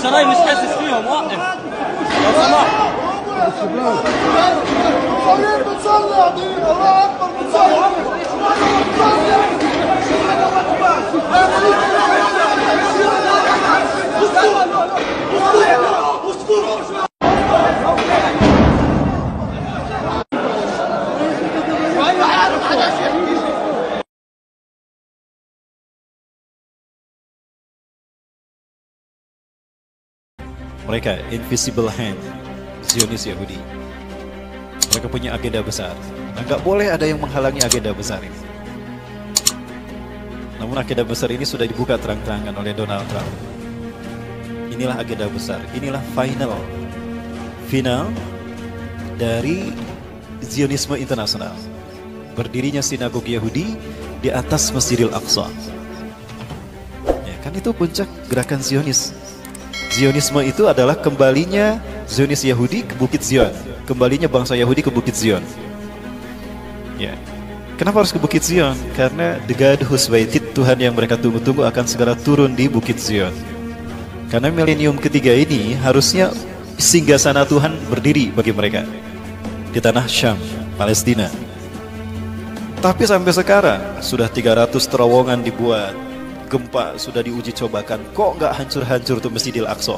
شراي مش حاسس فيهم وقف لو سمحت. بتصلي يا دين الله اكبر Mereka invisible hand Zionis Yahudi. Mereka punya agenda besar. Nggak boleh ada yang menghalangi agenda besar ini. Namun agenda besar ini sudah dibuka terang-terangan oleh Donald Trump. Inilah agenda besar. Inilah final dari Zionisme internasional. Berdirinya sinagoga Yahudi di atas Masjidil Aqsa. Ya, kan itu puncak gerakan Zionis. Zionisme itu adalah kembalinya Zionis Yahudi ke Bukit Zion, kembalinya bangsa Yahudi ke Bukit Zion. Ya, kenapa harus ke Bukit Zion? Karena the God who's waited, Tuhan yang mereka tunggu-tunggu akan segera turun di Bukit Zion. Karena milenium ketiga ini harusnya singgasana Tuhan berdiri bagi mereka di tanah Syam, Palestina. Tapi sampai sekarang sudah 300 terowongan dibuat. Gempa sudah diuji cobakan, kok nggak hancur-hancur tuh Masjidil Aqsa?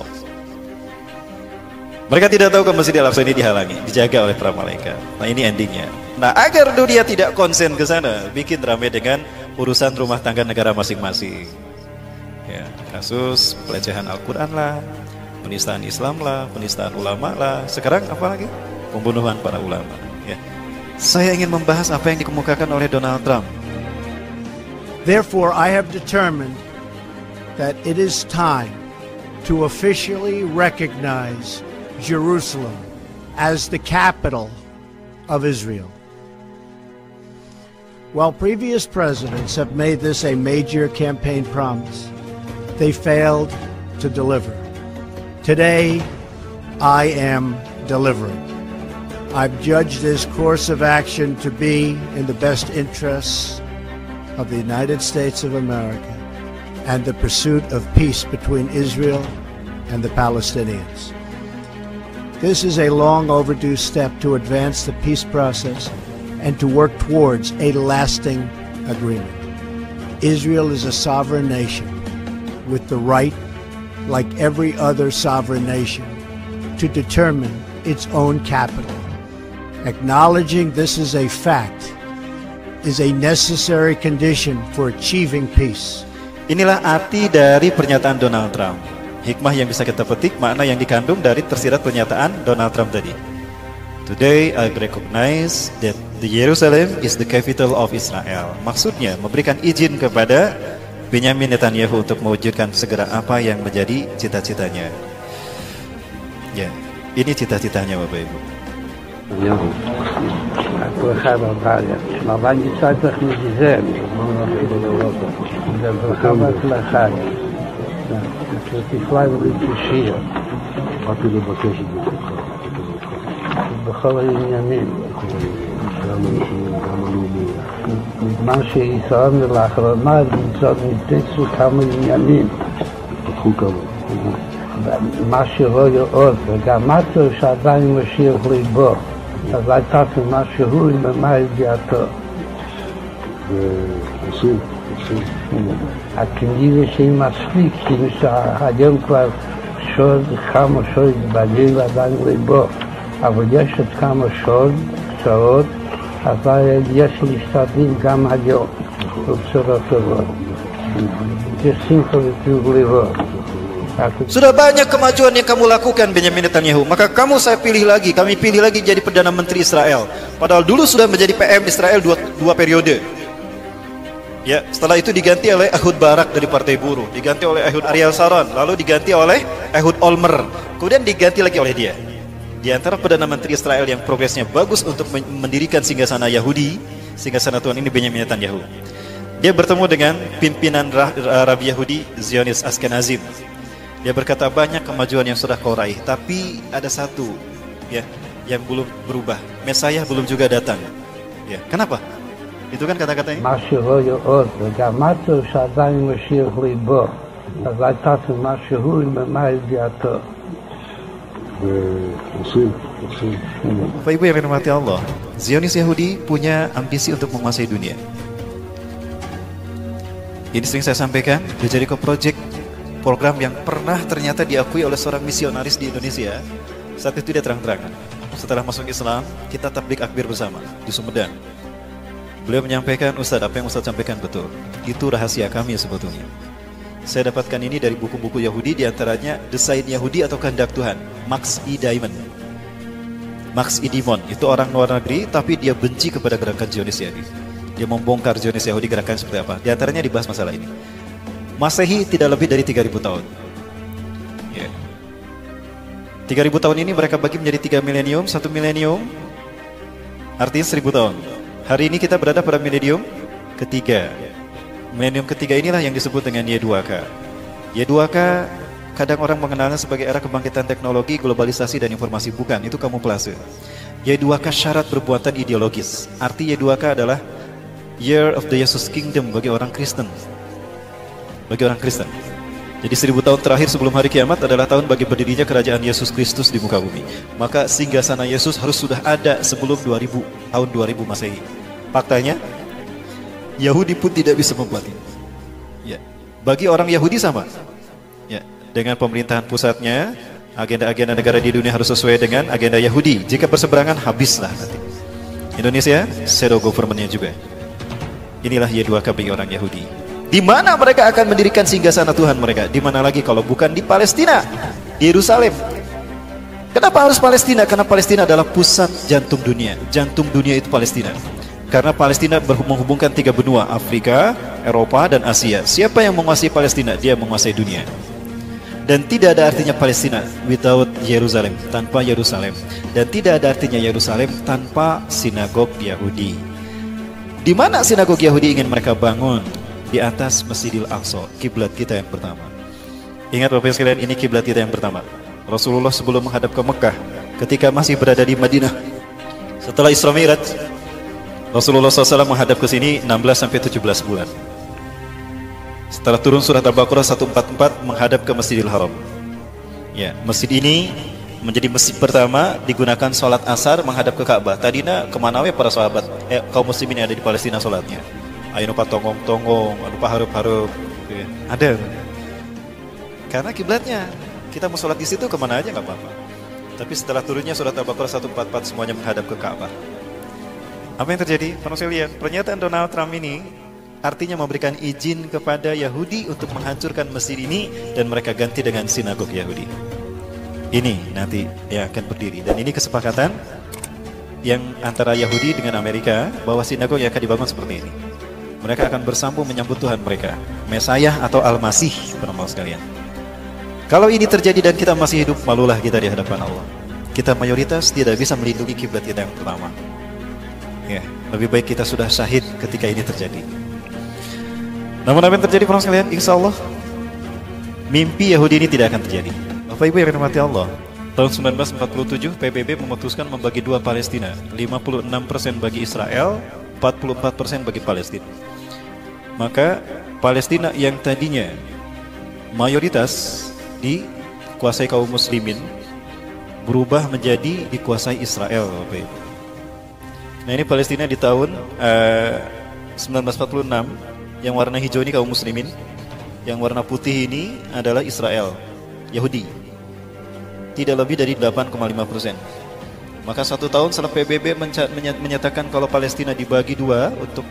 Mereka tidak tahu kalau Masjidil Aqsa ini dihalangi, dijaga oleh para malaikat. Nah, ini endingnya. Nah, agar dunia tidak konsen ke sana, bikin ramai dengan urusan rumah tangga negara masing-masing. Ya, kasus pelecehan Al-Quran lah, penistaan Islam lah, penistaan ulama lah. Sekarang apa lagi? Pembunuhan para ulama. Ya. Saya ingin membahas apa yang dikemukakan oleh Donald Trump. Therefore, I have determined that it is time to officially recognize Jerusalem as the capital of Israel. While previous presidents have made this a major campaign promise, they failed to deliver. Today, I am delivering. I've judged this course of action to be in the best interests of the United States of America and the pursuit of peace between Israel and the Palestinians. This is a long overdue step to advance the peace process and to work towards a lasting agreement. Israel is a sovereign nation with the right, like every other sovereign nation, to determine its own capital. Acknowledging this is a fact is a necessary condition for achieving peace. Inilah arti dari pernyataan Donald Trump. Hikmah yang bisa kita petik, makna yang dikandung dari tersirat pernyataan Donald Trump tadi. Today I recognize that the Jerusalem is the capital of Israel. Maksudnya memberikan izin kepada Benyamin Netanyahu untuk mewujudkan segera apa yang menjadi cita-citanya. Ya, ini cita-citanya Bapak Ibu. כל אחד אבל מצד צריך מזיזם זה ברכה והצלחה תפלא ולתושיע באתי לבקש את זה בכל העניינים גם האישיים, גם הלאומיים מה שישראל לאחרונה ניתצו כמה עניינים פתחו כמה מה שרואה עוד וגם מצא שעדיין משיח ליבו אז הייתה משהו עם מה ידיעתו. ועושים. הכנראה שהיא מספיק, כאילו שהיום כבר שוד, כמה שוד בגיל עדיין ליבו, אבל יש עוד כמה שוד, קצרות, אז יש להשתדל גם היום, בבשורות טובות. יש שמחה וטוב ליבו. Sudah banyak kemajuan yang kamu lakukan Benyamin Netanyahu, maka kami pilih lagi jadi Perdana Menteri Israel. Padahal dulu sudah menjadi PM Israel dua periode. Ya, setelah itu diganti oleh Ehud Barak dari Partai Buruh, diganti oleh Ehud Ariel Sharon, lalu diganti oleh Ehud Olmert, kemudian diganti lagi oleh dia. Di antara Perdana Menteri Israel yang progresnya bagus untuk mendirikan singgasana Yahudi, singgasana Tuhan ini Benyamin Netanyahu. Dia bertemu dengan pimpinan Rabi Yahudi Zionis Ashkenazim. Dia berkata banyak kemajuan yang sudah kau raih, tapi ada satu ya yang belum berubah. Mesayah belum juga datang. Ya, kenapa? Itu kan kata-katanya. אז הייתה תרומה שהוא מה ידיעתו. עושים. Bapak Ibu yang dirahmati Allah, Zionis Yahudi punya ambisi untuk menguasai dunia. Ini sering saya sampaikan, The Jericho Project, program yang pernah ternyata diakui oleh seorang misionaris di Indonesia. Saat itu dia terang-terangan, setelah masuk Islam, kita tablik akbir bersama di Sumedang. Beliau menyampaikan, Ustadz, apa yang Ustadz sampaikan betul. Itu rahasia kami sebetulnya. Saya dapatkan ini dari buku-buku Yahudi, diantaranya Desain Yahudi atau Kehendak Tuhan, Max E. Diamond. Max E. Diamond, itu orang luar negeri, tapi dia benci kepada gerakan Zionis Yahudi. Dia membongkar Zionis Yahudi gerakan seperti apa. Di antaranya dibahas masalah ini. Masehi tidak lebih dari 3.000 tahun. 3.000 tahun ini mereka bagi menjadi 3 milenium, 1 milenium, artinya 1.000 tahun. Hari ini kita berada pada milenium ketiga. Milenium ketiga inilah yang disebut dengan Y2K. Y2K kadang orang mengenalnya sebagai era kebangkitan teknologi, globalisasi, dan informasi. Bukan, itu kamuflase. Y2K syarat perbuatan ideologis. Arti Y2K adalah Year of the Jesus Kingdom bagi orang Kristen. Bagi orang Kristen. Jadi 1000 tahun terakhir sebelum hari kiamat adalah tahun bagi berdirinya kerajaan Yesus Kristus di muka bumi. Maka singgasana Yesus harus sudah ada sebelum tahun 2000 Masehi. Faktanya, Yahudi pun tidak bisa membuat ini. Ya. Bagi orang Yahudi sama. Ya. Dengan pemerintahan pusatnya, agenda-agenda negara di dunia harus sesuai dengan agenda Yahudi. Jika berseberangan, habislah nanti. Indonesia, shadow government-nya juga. Inilah Y2K bagi orang Yahudi. Di mana mereka akan mendirikan singgasana Tuhan mereka? Di mana lagi kalau bukan di Palestina, di Yerusalem. Kenapa harus Palestina? Karena Palestina adalah pusat jantung dunia. Jantung dunia itu Palestina. Karena Palestina menghubungkan 3 benua, Afrika, Eropa, dan Asia. Siapa yang menguasai Palestina? Dia menguasai dunia. Dan tidak ada artinya Palestina without Yerusalem, tanpa Yerusalem. Dan tidak ada artinya Yerusalem tanpa sinagog Yahudi. Di mana sinagog Yahudi ingin mereka bangun? Di atas Masjidil Aqsa, kiblat kita yang pertama. Ingat Bapak sekalian, ini kiblat kita yang pertama. Rasulullah sebelum menghadap ke Mekah, ketika masih berada di Madinah, setelah Isra Mi'raj, Rasulullah SAW menghadap ke sini 16-17 bulan. Setelah turun surat Al-Baqarah 144 menghadap ke Masjidil Haram. Ya, masjid ini menjadi masjid pertama digunakan sholat asar menghadap ke Ka'bah. Tadinya kemana we para sahabat, kaum muslimin yang ada di Palestina sholatnya? Ayo nupa tonggong-tonggong, nupa harup-harup. Ya, ada. Karena kiblatnya, kita mau sholat di situ kemana aja nggak apa-apa. Tapi setelah turunnya surat Al-Baqarah 144 semuanya menghadap ke Ka'bah. Apa yang terjadi? Pernyataan Donald Trump ini artinya memberikan izin kepada Yahudi untuk menghancurkan masjid ini dan mereka ganti dengan sinagog Yahudi. Ini nanti yang akan berdiri, dan ini kesepakatan yang antara Yahudi dengan Amerika bahwa sinagog yang akan dibangun seperti ini. Mereka akan bersambung menyambut Tuhan mereka, Mesayah atau Al-Masih, teman-teman sekalian. Kalau ini terjadi dan kita masih hidup, malulah kita di hadapan Allah. Kita mayoritas tidak bisa melindungi kiblat kita yang pertama. Ya, lebih baik kita sudah syahid ketika ini terjadi. Namun apa yang terjadi teman sekalian? Insya Allah mimpi Yahudi ini tidak akan terjadi. Bapak Ibu yang dirahmati Allah, tahun 1947 PBB memutuskan membagi dua Palestina, 56% bagi Israel, 44% bagi Palestina. Maka Palestina yang tadinya mayoritas dikuasai kaum muslimin berubah menjadi dikuasai Israel, Bapak Ibu. Nah, ini Palestina di tahun 1946, yang warna hijau ini kaum muslimin, yang warna putih ini adalah Israel, Yahudi. Tidak lebih dari 8,5%. Maka 1 tahun setelah PBB menyatakan kalau Palestina dibagi dua untuk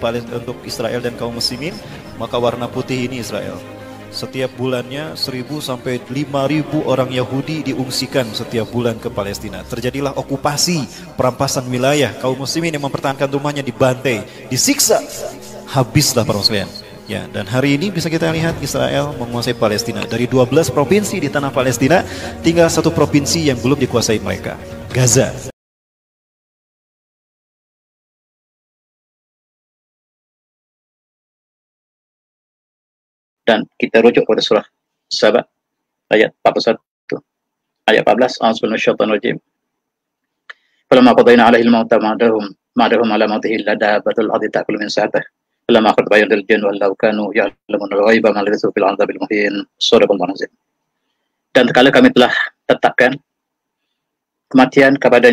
Israel dan kaum muslimin, maka warna putih ini Israel. Setiap bulannya 1.000 sampai 5.000 orang Yahudi diungsikan setiap bulan ke Palestina. Terjadilah okupasi, perampasan wilayah. Kaum muslimin yang mempertahankan rumahnya dibantai, disiksa. Habislah para muslimin. Ya, dan hari ini bisa kita lihat Israel menguasai Palestina. Dari 12 provinsi di tanah Palestina, tinggal 1 provinsi yang belum dikuasai mereka, Gaza. Dan kita rujuk pada surah Saba ayat 41, ayat 14. A'udzubillahi minasyaitonir rajim. Falamma qadayna 'alaihi al-mauta ma'adahum ala mautihi illa dabbatul ardi ta'kulu min sa'atihi Falamma tabayyana al-jinn wa law kanu ya'lamuna al-ghaiba ma labithu fil 'adzabil muhin. Shadaqallahu azim. Dan kala kami telah tetapkan kematian kepada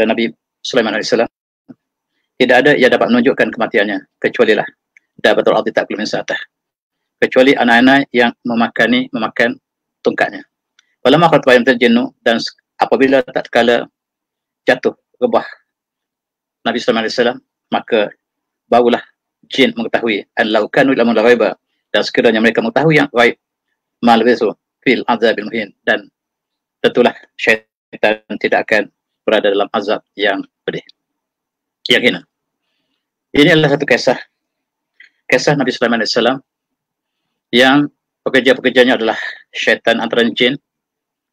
Nabi Sulaiman alaihissalam, tidak ada yang dapat menunjukkan kematiannya kecuali lah dabatul ardi ta'kulu min sa'atah, kecuali anak-anak yang memakan tongkatnya. Falamma tabayyana al-jinnu, dan apabila tatkala jatuh rebah Nabi Sulaiman alaihissalam, maka barulah jin mengetahui an-law kanu ya'lamuna al-ghaiba, dan sekiranya mereka mengetahui yang ghaib, ma labithu fil 'adzabil muhin, dan tentulah syaitan tidak akan berada dalam azab yang pedih, yang hina. Ini adalah satu kisah Nabi Sulaiman alaihissalam yang pekerja-pekerjanya adalah syaitan antara jin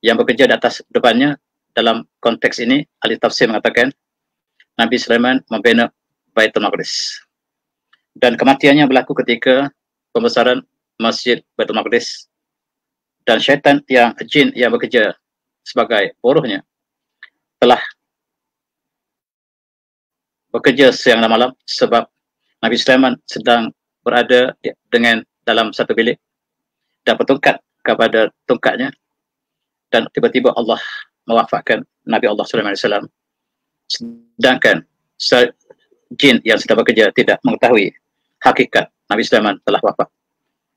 yang bekerja di atas depannya. Dalam konteks ini, ahli tafsir mengatakan Nabi Sulaiman membina Baitul Maqdis, dan kematiannya berlaku ketika pembesaran Masjid Baitul Maqdis, dan syaitan jin yang bekerja sebagai buruhnya telah bekerja siang dan malam, sebab Nabi Sulaiman sedang berada dalam satu bilik dan bertongkat kepada tongkatnya, dan tiba-tiba Allah mewafatkan Nabi Allah Sulaiman alaihissalam, sedangkan jin yang sedang bekerja tidak mengetahui hakikat Nabi Sulaiman telah wafat.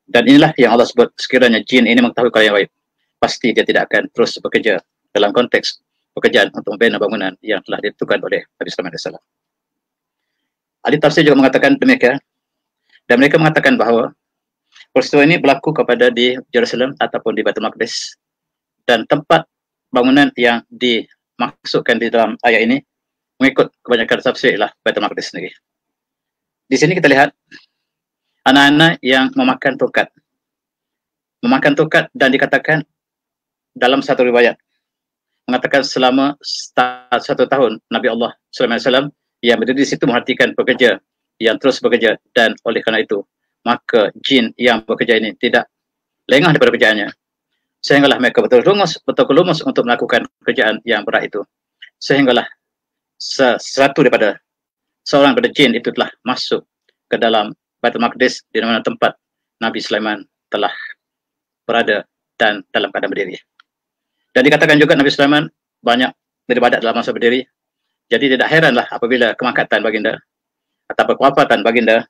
Dan inilah yang Allah sebut, sekiranya jin ini mengetahui perkara yang gaib, pasti dia tidak akan terus bekerja dalam konteks pekerjaan untuk membina bangunan yang telah ditentukan oleh Nabi Sulaiman alaihissalam. Ahli tafsir juga mengatakan demikian, dan mereka mengatakan bahawa peristiwa ini berlaku kepada di Jerusalem ataupun di Baitul Maqdis, dan tempat bangunan yang dimaksudkan di dalam ayat ini mengikut kebanyakan tafsir ialah Baitul Maqdis sendiri. Di sini kita lihat anak-anak yang memakan tongkat, dan dikatakan dalam satu riwayat mengatakan selama 1 tahun Nabi Allah Sulaiman alaihissalam yang berdiri di situ memperhatikan pekerja yang terus bekerja, dan oleh kerana itu maka jin yang bekerja ini tidak lengah daripada pekerjaannya, sehinggalah mereka betul lumus untuk melakukan pekerjaan yang berat itu, sehinggalah seorang daripada jin itu telah masuk ke dalam Baitul Maqdis, di mana tempat Nabi Sulaiman telah berada dan dalam keadaan berdiri. Dan dikatakan juga Nabi Sulaiman banyak beribadat dalam masa berdiri. Jadi tidak heranlah apabila kemangkatan baginda atau kewafatan baginda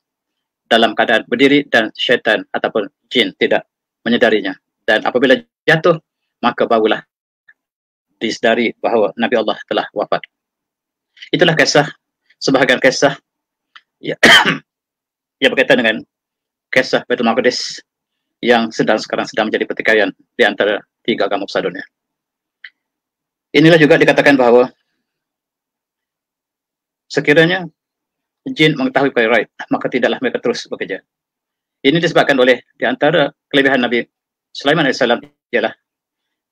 dalam keadaan berdiri dan syaitan ataupun jin tidak menyedarinya. Dan apabila jatuh, maka barulah disedari bahawa Nabi Allah telah wafat. Itulah sebahagian kisah yang berkaitan dengan kisah Baitul Maqdis yang sekarang sedang menjadi pertikaian di antara 3 agama besar dunia. Inilah juga dikatakan bahawa sekiranya jin mengetahui perkara gaib, maka tidaklah mereka terus bekerja. Ini disebabkan oleh di antara kelebihan Nabi Sulaiman alaihissalam ialah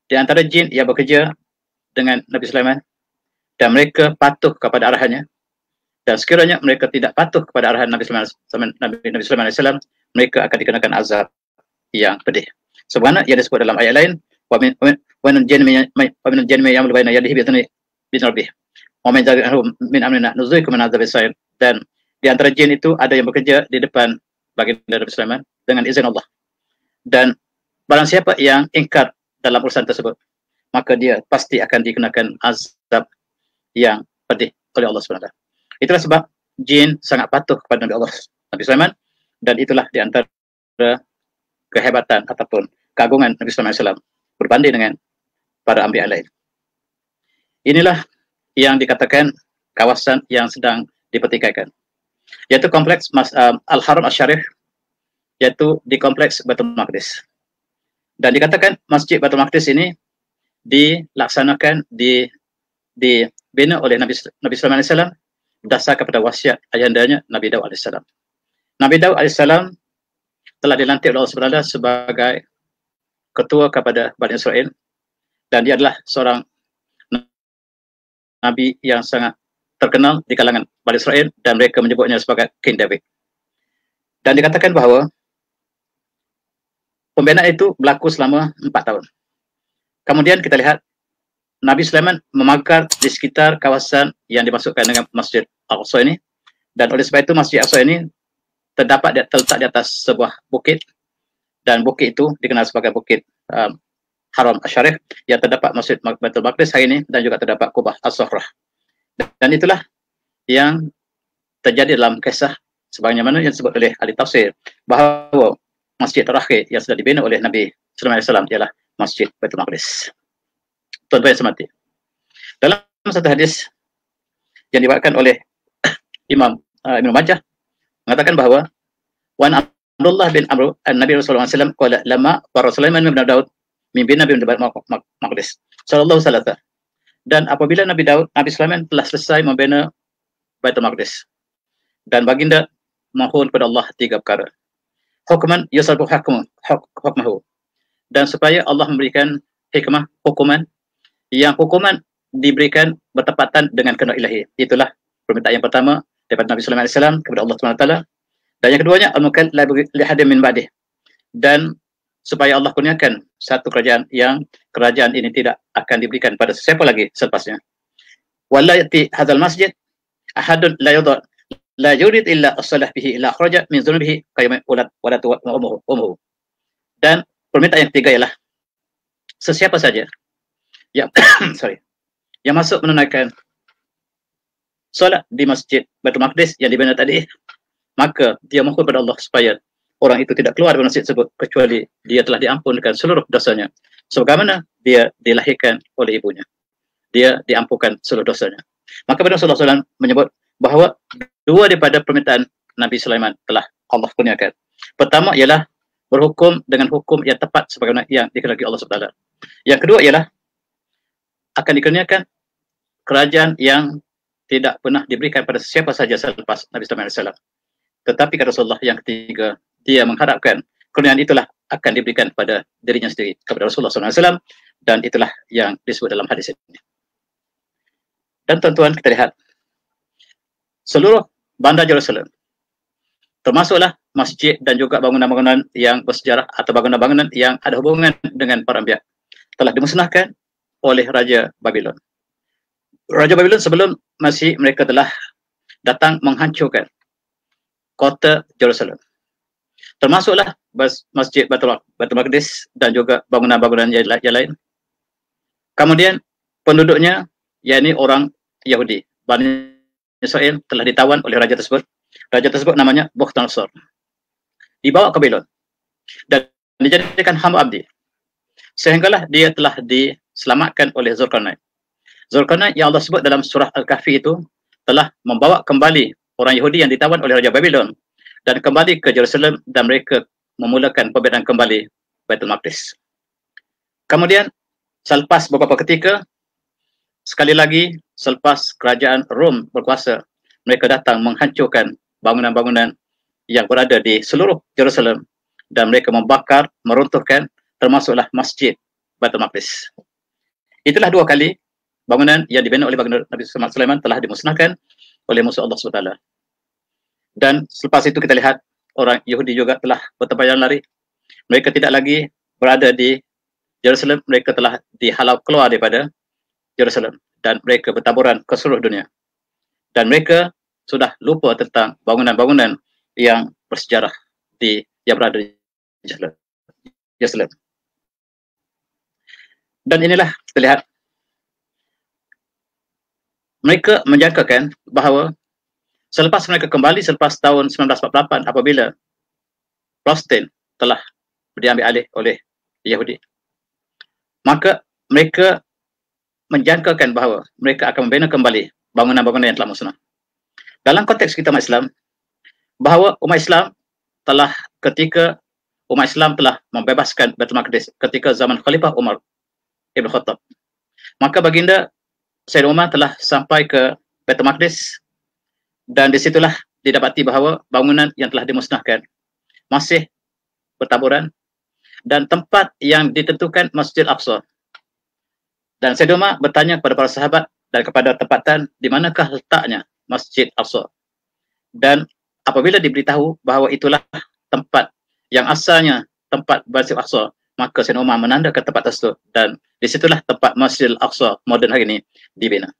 di antara jin yang bekerja dengan Nabi Sulaiman dan mereka patuh kepada arahannya, dan sekiranya mereka tidak patuh kepada arahan Nabi Sulaiman alaihissalam, mereka akan dikenakan azab yang pedih. Sebagaimana yang disebut dalam ayat lain, wa min al-jinni ya'malu baina yadihi bi rabbih wa min amrina nuzuikum min adzabil sa'ir. Dan di antara jin itu ada yang bekerja di depan baginda Nabi Sulaiman dengan izin Allah. Dan barang siapa yang ingkar dalam urusan tersebut, maka dia pasti akan dikenakan azab yang pedih oleh Allah SWT. Itulah sebab jin sangat patuh kepada Nabi Allah Nabi Sulaiman, dan itulah di antara kehebatan ataupun keagungan Nabi Sulaiman SAW berbanding dengan para anbiya lain. Inilah yang dikatakan kawasan yang sedang dipertikaikan, yaitu kompleks Al-Haram Asy-Syarif, yaitu di kompleks Baitul Maqdis. Dan dikatakan Masjid Baitul Maqdis ini dilaksanakan, dibina oleh Nabi Sulaiman AS berdasar kepada wasiat ayandanya Nabi Daud AS. Nabi Daud AS telah dilantik oleh Allah SWT sebagai ketua kepada Bani Israel, dan dia adalah seorang Nabi yang sangat terkenal di kalangan Bani Israel, dan mereka menyebutnya sebagai King David. Dan dikatakan bahawa pembinaan itu berlaku selama 4 tahun. Kemudian kita lihat Nabi Sulaiman memagar di sekitar kawasan yang dimasukkan dengan Masjid Al-Aqsa ini, Dan oleh sebab itu Masjid Aqsa ini terletak di atas sebuah bukit, dan bukit itu dikenal sebagai bukit Haram Asy-Syarif, yang terdapat Masjid Baitul Maqdis hari ini, dan juga terdapat Kubah As-Sukhrah. Dan itulah yang terjadi dalam kisah sebagaimana yang disebut oleh ahli tafsir, bahawa masjid terakhir yang sudah dibina oleh Nabi sallallahu alaihi wasallam ialah Masjid Baitul Maqdis. Tuan-tuan yang semati, dalam satu hadis yang diriwayatkan oleh Imam Ibnu Majah mengatakan bahawa Wan Abdullah bin Amr an-Nabi sallallahu alaihi wasallam qala lama wa Sulaiman bin Daud mimpin Nabi Baitul Maqdis sallallahu alaihi wasallam. Dan apabila Nabi Sulaiman telah selesai membina Baitul Maqdis, dan baginda mohon kepada Allah 3 perkara. Hukman yusabu hukmahu, dan supaya Allah memberikan hikmah, hukuman, yang hukuman diberikan bertepatan dengan kehendak ilahi. Itulah permintaan yang pertama daripada Nabi Sulaiman AS kepada Allah SWT. Dan yang keduanya, al-mukal la lihadim min ba'dih, dan supaya Allah kurniakan satu kerajaan yang kerajaan ini tidak akan diberikan pada sesiapa lagi selepasnya. Wala yati hadzal masjid ahadun la yurid illa as-salah bihi illa kharaja min dhunubihi kayma walatu ummuhu. Dan permintaan yang ketiga ialah sesiapa saja yang yang masuk menunaikan solat di Masjid Baitul Maqdis yang dibina tadi, maka dia mohon kepada Allah supaya orang itu tidak keluar dari masjid tersebut kecuali dia telah diampunkan seluruh dosanya, sebagaimana dia dilahirkan oleh ibunya. Dia diampunkan seluruh dosanya. Maka Rasulullah SAW menyebut bahawa 2 daripada permintaan Nabi Sulaiman telah Allah kurniakan. Pertama ialah berhukum dengan hukum yang tepat sebagaimana yang dikehendaki Allah SWT. Yang kedua ialah akan dikurniakan kerajaan yang tidak pernah diberikan pada siapa saja selepas Nabi Sulaiman AS. Tetapi kata Rasulullah yang ketiga, dia mengharapkan kurniaan itulah akan diberikan pada dirinya sendiri kepada Rasulullah SAW, dan itulah yang disebut dalam hadis ini. Dan tuan-tuan, kita lihat seluruh bandar Jerusalem, termasuklah masjid dan juga bangunan-bangunan yang bersejarah atau bangunan-bangunan yang ada hubungan dengan para anbiya, telah dimusnahkan oleh Raja Babylon. Raja Babylon sebelum Masih mereka telah datang menghancurkan kota Jerusalem, termasuklah Masjid Baitul Maqdis dan juga bangunan-bangunan yang lain. Kemudian penduduknya, yakni orang Yahudi, Bani Israel, telah ditawan oleh raja tersebut. Raja tersebut namanya Bukhtanasar. Dibawa ke Babylon dan dijadikan hamba abdi, sehinggalah dia telah diselamatkan oleh Zulkarnain. Zulkarnain yang Allah sebut dalam surah Al-Kahfi itu telah membawa kembali orang Yahudi yang ditawan oleh Raja Babylon dan kembali ke Jerusalem, dan mereka memulakan pembinaan kembali Baitul Maqdis. Kemudian selepas beberapa ketika, sekali lagi selepas kerajaan Rom berkuasa, mereka datang menghancurkan bangunan-bangunan yang berada di seluruh Jerusalem, dan mereka membakar, meruntuhkan, termasuklah Masjid Baitul Maqdis. Itulah 2 kali bangunan yang dibina oleh baginda Nabi Sulaiman telah dimusnahkan oleh musuh Allah SWT. Dan selepas itu kita lihat orang Yahudi juga telah bertebaran lari. Mereka tidak lagi berada di Jerusalem, mereka telah dihalau keluar daripada Jerusalem, dan mereka bertaburan ke seluruh dunia. Dan mereka sudah lupa tentang bangunan-bangunan yang bersejarah yang berada di Jerusalem. Dan inilah kita lihat, mereka menjangkakan bahawa selepas mereka kembali selepas tahun 1948, apabila Palestin telah diambil alih oleh Yahudi, maka mereka menjangkakan bahawa mereka akan membina kembali bangunan-bangunan yang telah musnah. Dalam konteks kita umat Islam, bahawa umat Islam ketika umat Islam telah membebaskan Baitul Maqdis ketika zaman Khalifah Umar Ibn Khattab, maka baginda Sayyidina Umar telah sampai ke Baitul Maqdis, dan disitulah didapati bahawa bangunan yang telah dimusnahkan masih bertaburan, dan tempat yang ditentukan Masjid Aqsa. Dan Sayyidina Umar bertanya kepada para sahabat dan kepada tempatan di manakah letaknya Masjid Aqsa. Dan apabila diberitahu bahawa itulah tempat yang asalnya tempat Masjid Aqsa, maka Sayyidina Umar menandakan tempat tersebut, dan disitulah tempat Masjid Aqsa moden hari ini dibina.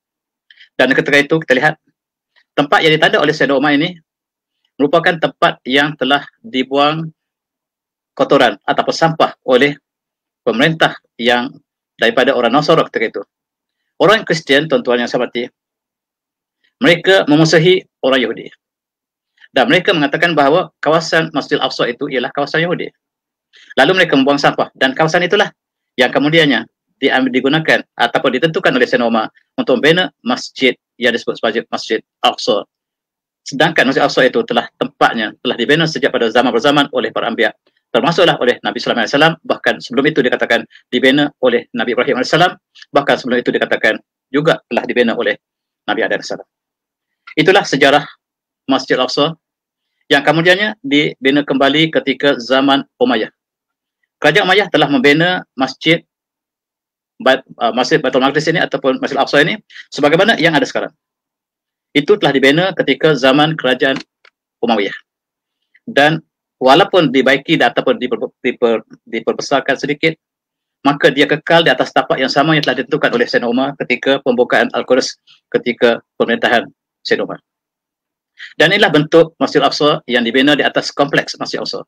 Dan ketika itu kita lihat tempat yang ditanda oleh Sayyidina Umar ini merupakan tempat yang telah dibuang kotoran ataupun sampah oleh pemerintah yang daripada orang Nasara ketika itu. Orang Kristian, tuan-tuan yang saya hormati, mereka memusuhi orang Yahudi. Dan mereka mengatakan bahawa kawasan Masjidil Aqsa itu ialah kawasan Yahudi. Lalu mereka membuang sampah, dan kawasan itulah yang kemudiannya digunakan ataupun ditentukan oleh Sayyidina Umar untuk membina masjid yang disebut sebagai Masjid Aqsa. Sedangkan Masjid Aqsa itu tempatnya telah dibina sejak pada zaman berzaman oleh para anbiya, termasuklah oleh Nabi Sallallahu Alaihi Wasallam. Bahkan sebelum itu dikatakan dibina oleh Nabi Ibrahim AS. Bahkan sebelum itu dikatakan juga telah dibina oleh Nabi Adam AS. Itulah sejarah Masjid Aqsa yang kemudiannya dibina kembali ketika zaman Umayyah. Kerajaan Umayyah telah membina Masjid Baitul Maqdis ini ataupun Masjid Aqsa ini sebagaimana yang ada sekarang. Itu telah dibina ketika zaman kerajaan Umayyah. Dan walaupun dibaiki ataupun diperbesarkan sedikit, maka dia kekal di atas tapak yang sama yang telah ditentukan oleh Sayyidina Umar ketika pembukaan Al-Quds ketika pemerintahan Sayyidina Umar. Dan inilah bentuk Masjid Aqsa yang dibina di atas kompleks Masjid Aqsa.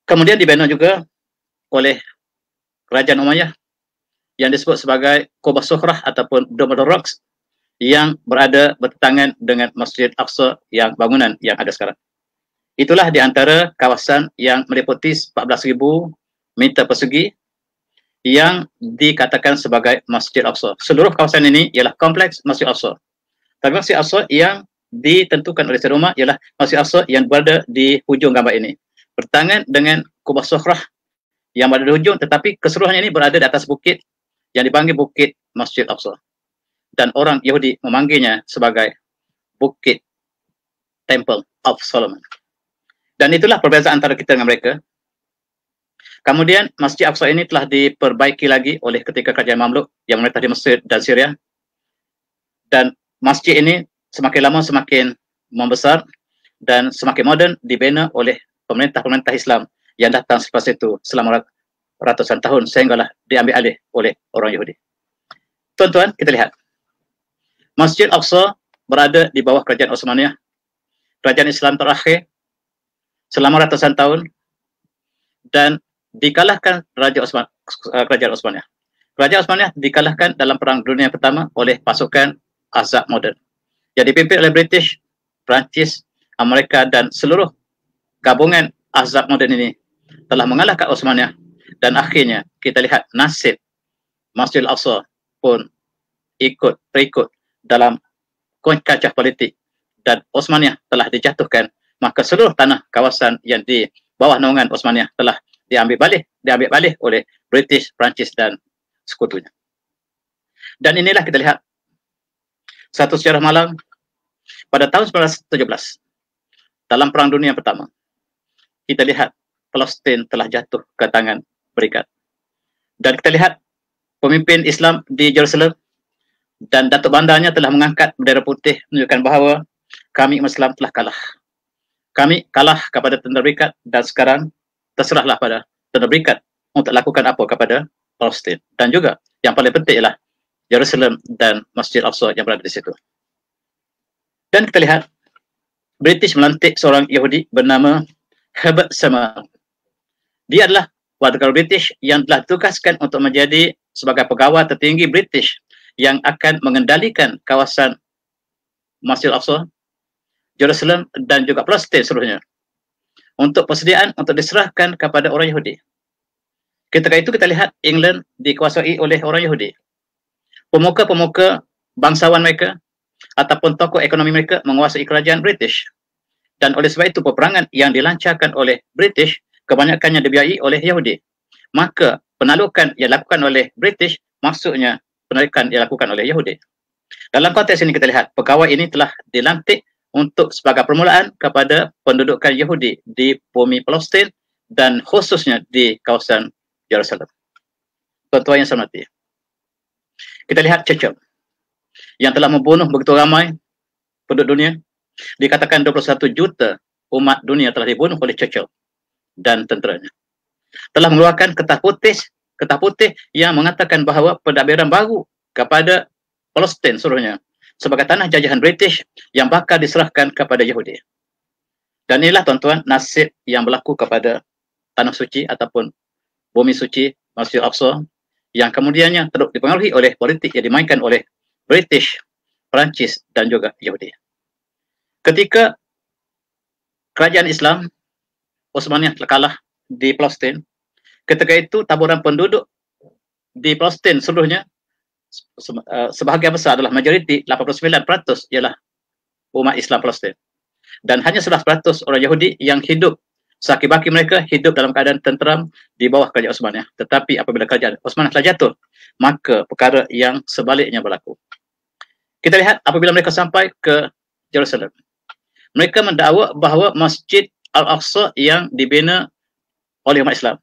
Kemudian dibina juga oleh kerajaan Umayyah yang disebut sebagai Quba Sukhrah ataupun Dome of the Rocks yang berada bertentangan dengan Masjid Aqsa yang bangunan yang ada sekarang. Itulah di antara kawasan yang meliputi 14,000 meter persegi yang dikatakan sebagai Masjid Aqsa. Seluruh kawasan ini ialah kompleks Masjid Aqsa. Tapi Masjid Aqsa yang ditentukan oleh Sayyidina Umar ialah Masjid Aqsa yang berada di hujung gambar ini, bertangan dengan Quba Sukhrah yang berada di hujung, tetapi keseluruhannya ini berada di atas bukit yang dipanggil Bukit Masjid Aqsa, dan orang Yahudi memanggilnya sebagai Bukit Temple of Solomon. Dan itulah perbezaan antara kita dengan mereka. Kemudian Masjid Aqsa ini telah diperbaiki lagi oleh ketika kerajaan Mamluk yang memerintah di Mesir dan Syria, dan masjid ini semakin lama semakin membesar dan semakin moden, dibina oleh pemerintah-pemerintah Islam yang datang selepas itu selama ratusan tahun sehinggalah diambil alih oleh orang Yahudi. Tuan-tuan, kita lihat. Masjid Aqsa berada di bawah kerajaan Osmaniyah, kerajaan Islam terakhir selama ratusan tahun, dan dikalahkan kerajaan Osmaniyah. Kerajaan Osmaniyah dikalahkan dalam Perang Dunia Pertama oleh pasukan Ahzab modern yang dipimpin oleh British, Perancis, Amerika, dan seluruh gabungan Ahzab modern ini telah mengalahkan Osmaniyah, dan akhirnya kita lihat nasib Masjidil Aqsa pun terikut dalam kancah politik, dan Osmaniyah telah dijatuhkan. Maka seluruh tanah kawasan yang di bawah naungan Osmaniyah telah diambil balik oleh British, Perancis, dan sekutunya. Dan inilah kita lihat satu sejarah malang. Pada tahun 1917 dalam Perang Dunia Pertama, kita lihat Palestin telah jatuh ke tangan Berikat, dan kita lihat pemimpin Islam di Jerusalem dan Datuk Bandarnya telah mengangkat bendera putih menunjukkan bahawa kami Islam telah kalah. Kami kalah kepada tentera Berikat, dan sekarang terserahlah pada tentera Berikat untuk lakukan apa kepada Palestin. Dan juga yang paling penting ialah Jerusalem dan Masjid Aqsa yang berada di situ. Dan kita lihat British melantik seorang Yahudi bernama Herbert Sumner. Dia adalah warga British yang telah ditugaskan untuk menjadi sebagai pegawai tertinggi British yang akan mengendalikan kawasan Masjid Aqsa, Jerusalem, dan juga Palestin seluruhnya, untuk persediaan untuk diserahkan kepada orang Yahudi. Ketika itu kita lihat England dikuasai oleh orang Yahudi. Pemuka-pemuka bangsawan mereka ataupun tokoh ekonomi mereka menguasai kerajaan British. Dan oleh sebab itu peperangan yang dilancarkan oleh British kebanyakannya dibiayai oleh Yahudi. Maka penalukan yang dilakukan oleh British maksudnya penarikan yang dilakukan oleh Yahudi. Dalam konteks ini kita lihat pegawai ini telah dilantik untuk sebagai permulaan kepada pendudukan Yahudi di bumi Palestin dan khususnya di kawasan Jerusalem. Tuan-tuan yang saya hormati, kita lihat Churchill yang telah membunuh begitu ramai penduduk dunia. Dikatakan 21 juta umat dunia telah dibunuh oleh Churchill dan tenteranya. Telah mengeluarkan Kertas Putih yang mengatakan bahawa pentadbiran baru kepada Palestin seluruhnya sebagai tanah jajahan British yang bakal diserahkan kepada Yahudi. Dan inilah tuan-tuan nasib yang berlaku kepada tanah suci ataupun bumi suci Masjid Al-Aqsa yang kemudiannya terus dipengaruhi oleh politik yang dimainkan oleh British, Perancis dan juga Yahudi. Ketika kerajaan Islam Osmaniyah telah kalah di Palestin, ketika itu taburan penduduk di Palestin seluruhnya sebahagian besar adalah majoriti 89% ialah umat Islam Palestin. Dan hanya 11% orang Yahudi yang hidup, seaki-baki mereka hidup dalam keadaan tenteram di bawah kerajaan Osmaniyah. Tetapi apabila kerajaan Osmaniyah telah jatuh, maka perkara yang sebaliknya berlaku. Kita lihat apabila mereka sampai ke Jerusalem, mereka mendakwa bahawa Masjid Al-Aqsa yang dibina oleh umat Islam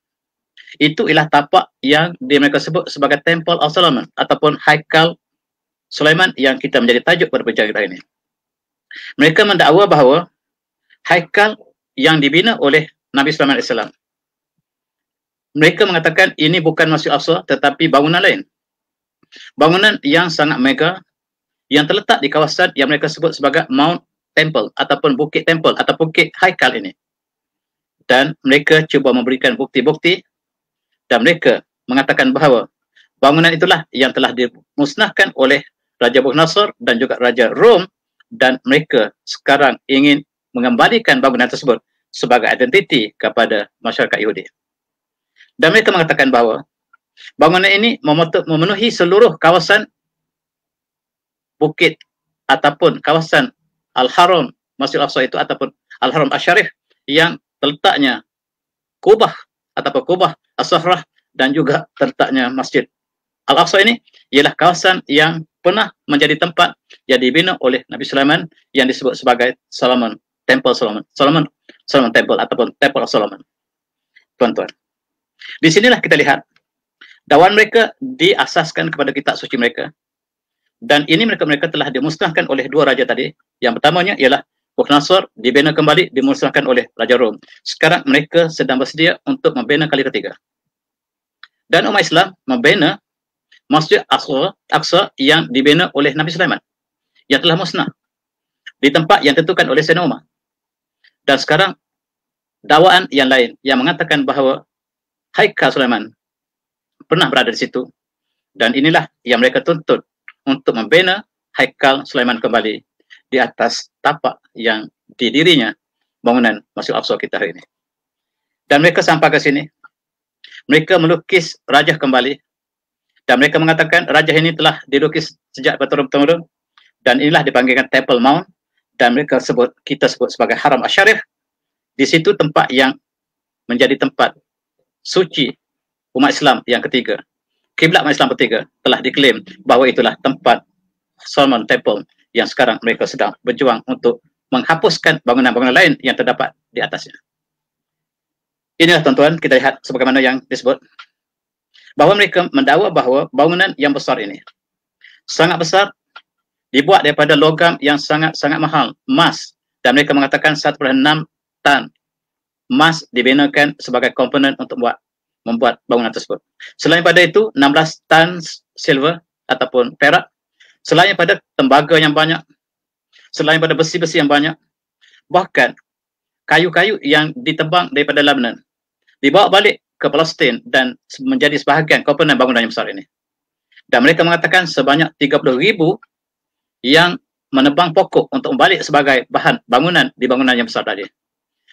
itu ialah tapak yang mereka sebut sebagai Temple of Solomon ataupun Haikal Sulaiman yang kita menjadi tajuk pada perbincangan hari ini. Mereka mendakwa bahawa haikal yang dibina oleh Nabi Sulaiman AS, mereka mengatakan ini bukan Masjid Al-Aqsa tetapi bangunan lain. Bangunan yang sangat mega yang terletak di kawasan yang mereka sebut sebagai Mount Temple ataupun Bukit Temple atau Bukit Haikal ini. Dan mereka cuba memberikan bukti-bukti dan mereka mengatakan bahawa bangunan itulah yang telah dimusnahkan oleh Raja Bukhnasar dan juga Raja Rom, dan mereka sekarang ingin mengembalikan bangunan tersebut sebagai identiti kepada masyarakat Yahudi. Dan mereka mengatakan bahawa bangunan ini memenuhi seluruh kawasan bukit ataupun kawasan Al-Haram Masjid Al-Aqsa itu ataupun Al-Haram Asy-Syarif yang terletaknya Kubah ataupun Kubah As-Sahrah dan juga terletaknya Masjid Al-Aqsa ini ialah kawasan yang pernah menjadi tempat yang dibina oleh Nabi Sulaiman yang disebut sebagai Solomon Temple Solomon Temple ataupun Temple of Solomon. Tuan-tuan, di sinilah kita lihat dakwaan mereka diasaskan kepada kitab suci mereka, dan ini mereka telah dimusnahkan oleh dua raja tadi. Yang pertamanya ialah Bukhnasar dibina kembali, dimusnahkan oleh Raja Rom. Sekarang mereka sedang bersedia untuk membina kali ketiga. Dan umat Islam membina Masjid Al-Aqsa yang dibina oleh Nabi Sulaiman yang telah musnah di tempat yang ditentukan oleh Sayyidina Umar. Dan sekarang dakwaan yang lain yang mengatakan bahawa Haikal Sulaiman pernah berada di situ, dan inilah yang mereka tuntut untuk membina Haikal Sulaiman kembali di atas tapak yang didirinya bangunan Masjid Al-Aqsa kita hari ini. Dan mereka sampai ke sini, mereka melukis raja kembali. Dan mereka mengatakan raja ini telah dilukis sejak berturut-turut, dan inilah dipanggilkan Temple Mount, dan mereka kita sebut sebagai Haram Asy-Syarif. Di situ tempat yang menjadi tempat suci umat Islam yang ketiga, kiblat umat Islam ketiga, telah diklaim bahawa itulah tempat Solomon Temple yang sekarang mereka sedang berjuang untuk menghapuskan bangunan-bangunan lain yang terdapat di atasnya. Inilah tuan-tuan, kita lihat sebagaimana yang disebut bahawa mereka mendakwa bahawa bangunan yang besar ini sangat besar, dibuat daripada logam yang sangat-sangat mahal, emas, dan mereka mengatakan 1,6 tan emas dibinakan sebagai komponen untuk membuat bangunan tersebut. Selain pada itu 16 tan silver ataupun perak, selain pada tembaga yang banyak, selain pada besi-besi yang banyak, bahkan kayu-kayu yang ditebang daripada Lebanon dibawa balik ke Palestin dan menjadi sebahagian komponen bangunan yang besar ini. Dan mereka mengatakan sebanyak 30,000 yang menebang pokok untuk membalik sebagai bahan bangunan di bangunan yang besar tadi.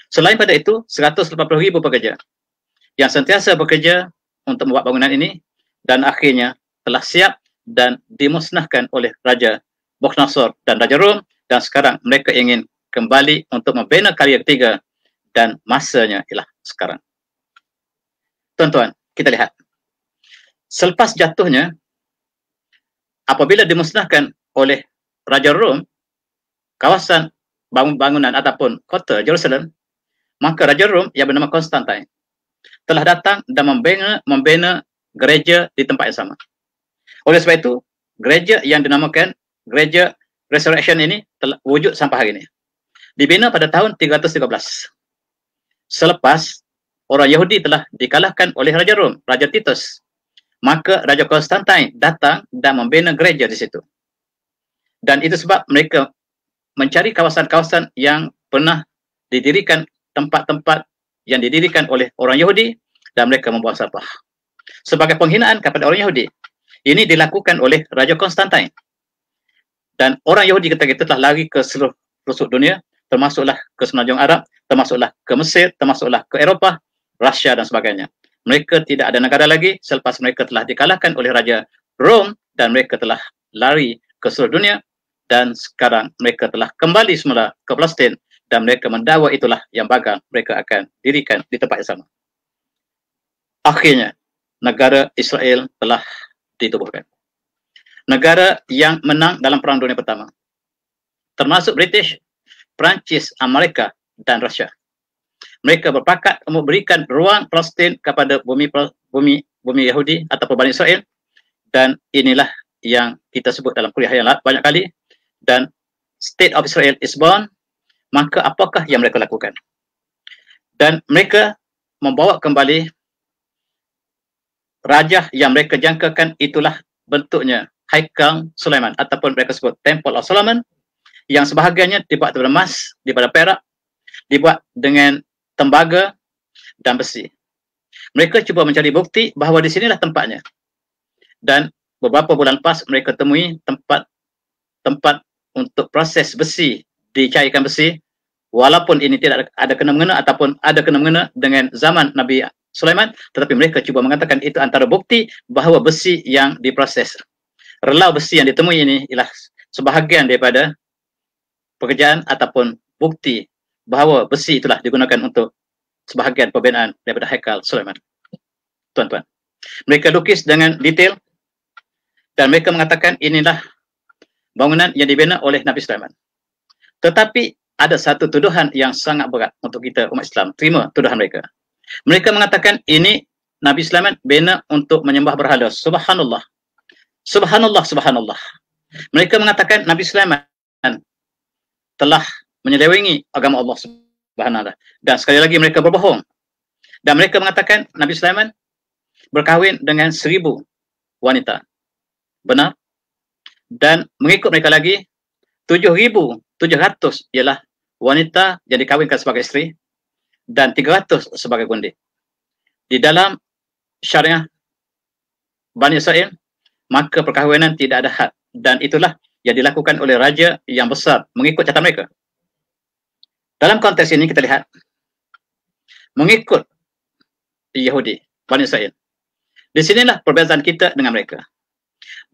Selain pada itu, 180,000 pekerja yang sentiasa bekerja untuk membuat bangunan ini, dan akhirnya telah siap dan dimusnahkan oleh Raja Bukhnasar dan Raja Rom, dan sekarang mereka ingin kembali untuk membina kali ketiga, dan masanya ialah sekarang. Tuan-tuan, kita lihat. Selepas jatuhnya, apabila dimusnahkan oleh Raja Rom kawasan bangunan ataupun kota Jerusalem, maka Raja Rom yang bernama Konstantin telah datang dan membina gereja di tempat yang sama. Oleh sebab itu, gereja yang dinamakan Gereja Resurrection ini telah wujud sampai hari ini. Dibina pada tahun 313. Selepas orang Yahudi telah dikalahkan oleh Raja Rom, Raja Titus, maka Raja Konstantin datang dan membina gereja di situ. Dan itu sebab mereka mencari kawasan-kawasan yang pernah didirikan, tempat-tempat yang didirikan oleh orang Yahudi, dan mereka membuang sampah sebagai penghinaan kepada orang Yahudi. Ini dilakukan oleh Raja Konstantin. Dan orang Yahudi ketika itu telah lari ke seluruh pelosok dunia, termasuklah ke Semenanjung Arab, termasuklah ke Mesir, termasuklah ke Eropah, Rusia dan sebagainya. Mereka tidak ada negara lagi selepas mereka telah dikalahkan oleh Raja Rom, dan mereka telah lari ke seluruh dunia, dan sekarang mereka telah kembali semula ke Palestin, dan mereka mendakwa itulah yang bakal mereka akan dirikan di tempat yang sama. Akhirnya, negara Israel telah ditubuhkan. Negara yang menang dalam Perang Dunia Pertama, termasuk British, Perancis, Amerika, dan Rusia. Mereka berpakat memberikan ruang Palestin kepada bumi Yahudi ataupun Bani Israel, dan inilah yang kita sebut dalam kuliah yang banyak kali. Dan State of Israel is born. Maka apakah yang mereka lakukan? Dan mereka membawa kembali raja yang mereka jangkakan, itulah bentuknya Haikal Sulaiman ataupun mereka sebut Temple of Solomon, yang sebahagiannya dibuat daripada emas, daripada perak, dibuat dengan tembaga dan besi. Mereka cuba mencari bukti bahawa di sinilah tempatnya. Dan beberapa bulan lepas mereka temui tempat untuk proses besi, dicairkan besi, walaupun ini tidak ada kena-mengena ataupun ada kena-mengena dengan zaman Nabi Sulaiman, tetapi mereka cuba mengatakan itu antara bukti bahawa besi yang diproses, relau besi yang ditemui ini ialah sebahagian daripada pekerjaan ataupun bukti bahawa besi itulah digunakan untuk sebahagian pembinaan daripada Haikal Sulaiman. Tuan-tuan, mereka lukis dengan detail dan mereka mengatakan inilah bangunan yang dibina oleh Nabi Sulaiman. Tetapi ada satu tuduhan yang sangat berat untuk kita umat Islam terima tuduhan mereka. Mereka mengatakan ini Nabi Sulaiman bina untuk menyembah berhala. Subhanallah. Subhanallah, subhanallah. Mereka mengatakan Nabi Sulaiman telah menyelewengi agama Allah Subhanahu. Dan sekali lagi mereka berbohong. Dan mereka mengatakan Nabi Sulaiman berkahwin dengan 1000 wanita. Benar? Dan mengikut mereka lagi 7,700 ialah wanita yang dikahwinkan sebagai isteri dan 300 sebagai gundi. Di dalam syariah Bani Israel, maka perkahwinan tidak ada had, dan itulah yang dilakukan oleh raja yang besar mengikut catatan mereka. Dalam konteks ini kita lihat mengikut Yahudi, Bani Israel. Di sinilah perbezaan kita dengan mereka.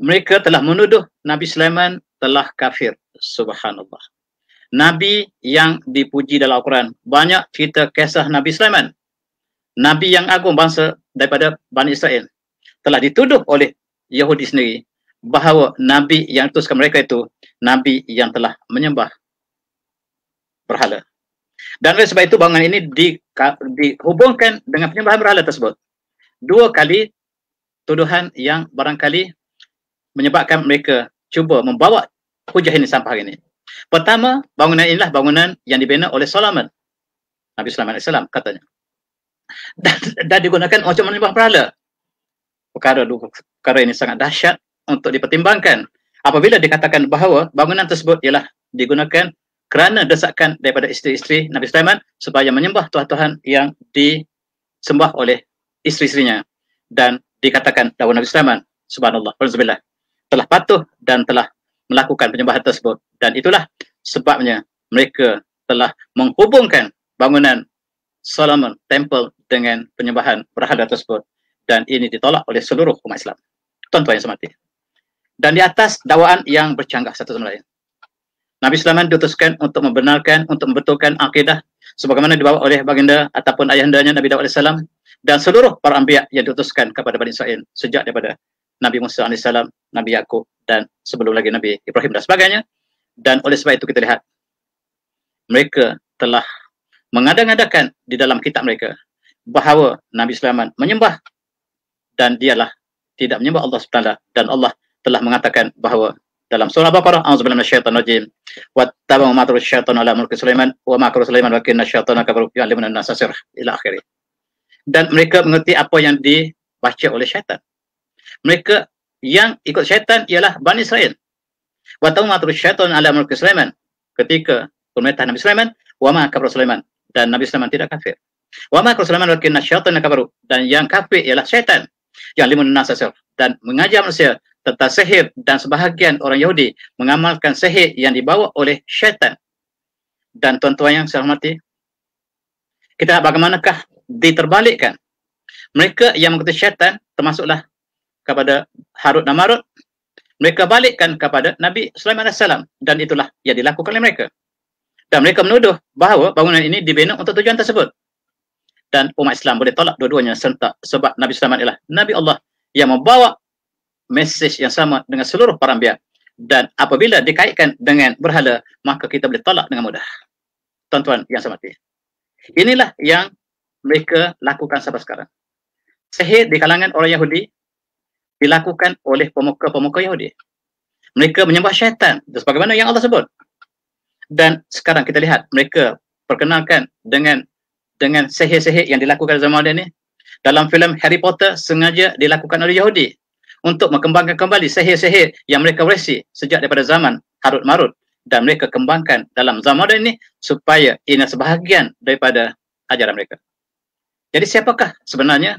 Mereka telah menuduh Nabi Sulaiman telah kafir. Subhanallah. Nabi yang dipuji dalam Al-Quran. Banyak cerita kisah Nabi Sulaiman. Nabi yang agung bangsa daripada Bani Israel. Telah dituduh oleh Yahudi sendiri bahawa Nabi yang diutuskan mereka itu Nabi yang telah menyembah berhala. Dan oleh sebab itu bangunan ini dihubungkan dengan penyembahan berhala tersebut. 2 kali tuduhan yang barangkali menyebabkan mereka cuba membawa hujah ini sampai hari ini. Pertama, bangunan inilah bangunan yang dibina oleh Solomon, Nabi Sulaiman AS katanya. Dan digunakan untuk menyembah berhala. Perkara ini sangat dahsyat untuk dipertimbangkan apabila dikatakan bahawa bangunan tersebut ialah digunakan kerana desakan daripada isteri-isteri Nabi Sulaiman supaya menyembah tuhan-tuhan yang disembah oleh isteri-isterinya. Dan dikatakan bahawa Nabi Sulaiman, subhanallah, walhamdulillah, telah patuh dan telah melakukan penyembahan tersebut. Dan itulah sebabnya mereka telah menghubungkan bangunan Solomon Temple dengan penyembahan berhala tersebut. Dan ini ditolak oleh seluruh umat Islam. Tuan-tuan yang saya hormati. Dan di atas dakwaan yang bercanggah satu sama lain, Nabi Sulaiman diutuskan untuk membenarkan, untuk membetulkan akidah sebagaimana dibawa oleh baginda ataupun ayahandanya Nabi Daud AS dan seluruh para anbiya yang diutuskan kepada Bani Israel sejak daripada Nabi Musa AS, Nabi Yakub, dan sebelum lagi Nabi Ibrahim dan sebagainya. Dan oleh sebab itu kita lihat mereka telah mengada-ngadakan di dalam kitab mereka bahawa Nabi Sulaiman menyembah dan dialah tidak menyembah Allah SWT. Dan Allah telah mengatakan bahawa dalam surah Al-Baqarah, a'udzubillahi minasyaitonir rajim, wattaba'u ma tatlu syaitanu ala mulki Sulaiman wa ma kafara Sulaiman walakinna syaitana kafaru yu'allimuna an-nasa sirra ila akhirih. Dan mereka mengerti apa yang dibaca oleh syaitan. Mereka yang ikut syaitan ialah Bani Israel. Wa tamatul syaitan ala mulki Sulaiman, ketika pemerintahan Nabi Sulaiman, wa ma kafara Sulaiman, dan Nabi Sulaiman tidak kafir. Wa ma kafara Sulaiman walakinna syaitana kafaru, dan yang kafir ialah syaitan yang limun nas asir, dan mengajar manusia tentang sihir, dan sebahagian orang Yahudi mengamalkan sihir yang dibawa oleh syaitan. Dan tuan-tuan yang saya hormati, kita bagaimanakah diterbalikkan? Mereka yang mengikuti syaitan, termasuklah kepada Harut dan Marut, mereka balikkan kepada Nabi Sulaiman AS, dan itulah yang dilakukan oleh mereka. Dan mereka menuduh bahawa bangunan ini dibina untuk tujuan tersebut. Dan umat Islam boleh tolak dua-duanya serentak, sebab Nabi Sulaiman ialah Nabi Allah yang membawa mesej yang sama dengan seluruh para anbiya. Dan apabila dikaitkan dengan berhala, maka kita boleh tolak dengan mudah. Tuan-tuan yang saya hormati, inilah yang mereka lakukan sampai sekarang. Sihir di kalangan orang Yahudi dilakukan oleh pemuka-pemuka Yahudi. Mereka menyembah syaitan, sebagaimana yang Allah sebut. Dan sekarang kita lihat mereka perkenalkan dengan sihir-sihir yang dilakukan zaman ini. Dalam filem Harry Potter sengaja dilakukan oleh Yahudi untuk mengembangkan kembali sihir-sihir yang mereka warisi sejak daripada zaman Harut Marut, dan mereka kembangkan dalam zaman ini supaya ini sebahagian daripada ajaran mereka. Jadi siapakah sebenarnya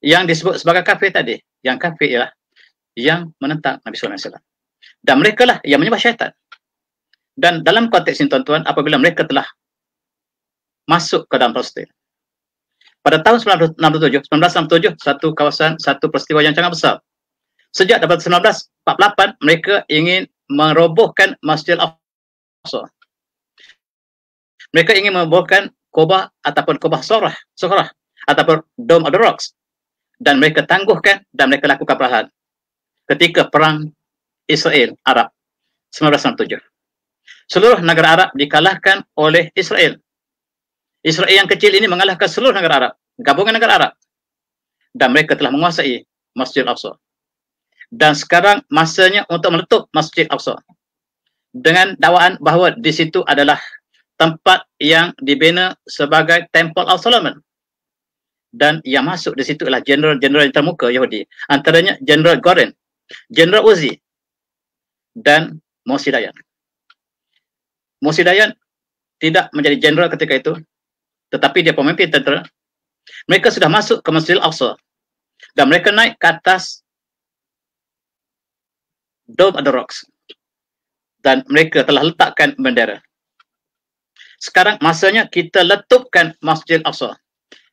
yang disebut sebagai kafir tadi? Yang kafir ialah yang menentang Nabi Sulaiman AS. Dan mereka lah yang menyembah syaitan. Dan dalam konteks ini tuan-tuan, apabila mereka telah masuk ke dalam Palestin, pada tahun 1967, satu kawasan, satu peristiwa yang sangat besar. Sejak dapat 1948, mereka ingin merobohkan Masjid Al-Aqsa. Mereka ingin merobohkan Kubah ataupun Kubah Sorah ataupun Dome of the Rocks. Dan mereka tangguhkan dan mereka lakukan perlahan ketika perang Israel Arab 1967. Seluruh negara Arab dikalahkan oleh Israel. Israel yang kecil ini mengalahkan seluruh negara Arab, gabungan negara Arab, dan mereka telah menguasai Masjid Al-Aqsa. Dan sekarang masanya untuk meletup Masjid Al-Aqsa dengan dakwaan bahawa di situ adalah tempat yang dibina sebagai Temple of Solomon. Dan yang masuk di situ adalah general-general yang termuka Yahudi, antaranya General Goren, General Uzi, dan Moshe Dayan. Moshe Dayan tidak menjadi general ketika itu, tetapi dia pemimpin tentera. Mereka sudah masuk ke Masjid Al-Aqsa dan mereka naik ke atas Dome of the Rocks dan mereka telah letakkan bendera. Sekarang masanya kita letupkan Masjid Al-Aqsa.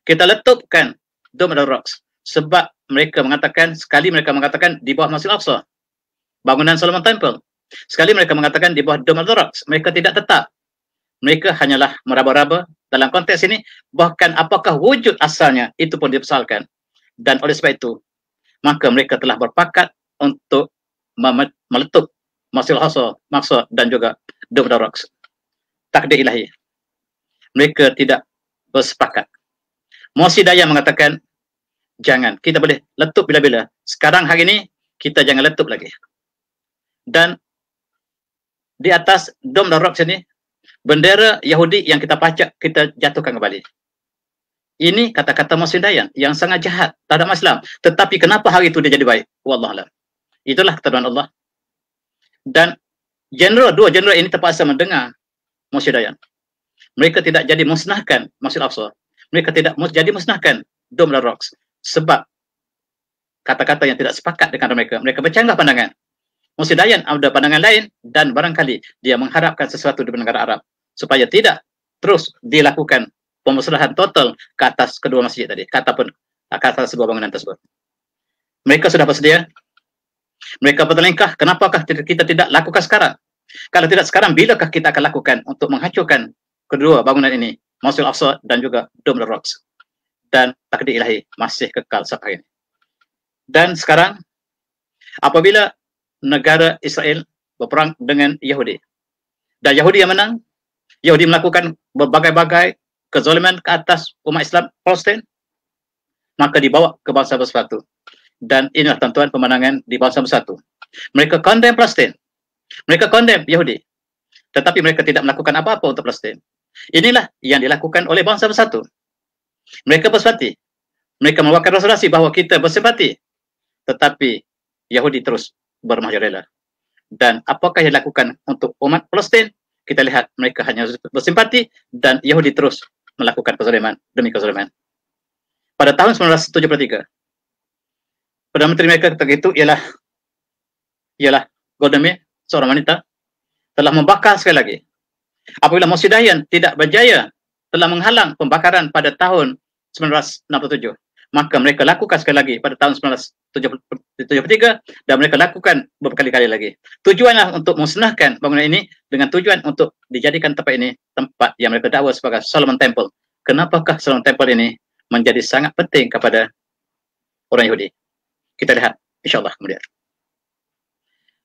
Kita letupkan Dome of the Rocks, sebab mereka mengatakan, sekali mereka mengatakan di bawah Masjid Al-Aqsa, bangunan Solomon Temple. Sekali mereka mengatakan di bawah Dome of the Rocks. Mereka tidak tetap. Mereka hanyalah meraba-raba dalam konteks ini, bahkan apakah wujud asalnya itu pun dipersoalkan. Dan oleh sebab itu, maka mereka telah berpakat untuk meletup Masjid Al-Aqsa dan juga Dome of the Rocks. Takdir ilahi. Mereka tidak bersepakat. Moshe Dayan mengatakan, jangan, kita boleh letup bila-bila. Sekarang hari ini, kita jangan letup lagi. Dan di atas Dome of the Rocks ini, bendera Yahudi yang kita pacak, kita jatuhkan kembali. Ini kata-kata Moshe Dayan yang sangat jahat terhadap Islam. Tetapi kenapa hari itu dia jadi baik? Wallahualam. Itulah ketentuan Allah. Dan dua general ini terpaksa mendengar Moshe Dayan. Mereka tidak jadi musnahkan Masjid Al-Aqsa. Mereka tidak jadi musnahkan Dome of the Rocks. Sebab kata-kata yang tidak sepakat dengan mereka. Mereka bercanggah pandangan. Moshe Dayan ada pandangan lain dan barangkali dia mengharapkan sesuatu di negara Arab supaya tidak terus dilakukan pemusnahan total ke atas kedua masjid tadi, ke atas sebuah bangunan tersebut. Mereka sudah bersedia. Mereka bertelingkah, kenapakah kita tidak lakukan sekarang? Kalau tidak sekarang, bilakah kita akan lakukan untuk menghancurkan kedua bangunan ini, Masjid Al-Aqsa dan juga Dome of the Rocks? Dan takdir ilahi masih kekal sampai ini. Dan sekarang, apabila negara Israel berperang dengan Yahudi, dan Yahudi yang menang, Yahudi melakukan berbagai-bagai kezaliman ke atas umat Islam Palestin, maka dibawa ke bangsa bersatu. Dan inilah tuan-tuan pemandangan di bangsa bersatu. Mereka condemn Palestin, mereka condemn Yahudi, tetapi mereka tidak melakukan apa-apa untuk Palestin. Inilah yang dilakukan oleh bangsa bersatu. Mereka bersempati, mereka mengeluarkan resolusi bahawa kita bersempati, tetapi Yahudi terus bermerajalela. Dan apakah yang dilakukan untuk umat Palestin? Kita lihat mereka hanya bersimpati dan Yahudi terus melakukan kezaliman demi kezaliman. Pada tahun 1973, Perdana Menteri mereka ketika itu ialah Golda Meir, seorang wanita, telah membakar sekali lagi. Apabila Mossi Dayan tidak berjaya telah menghalang pembakaran pada tahun 1967, maka mereka lakukan sekali lagi pada tahun 1973 dan mereka lakukan berkali-kali lagi. Tujuannya untuk musnahkan bangunan ini dengan tujuan untuk dijadikan tempat ini tempat yang mereka dakwa sebagai Solomon Temple. Kenapakah Solomon Temple ini menjadi sangat penting kepada orang Yahudi? Kita lihat insyaAllah kemudian.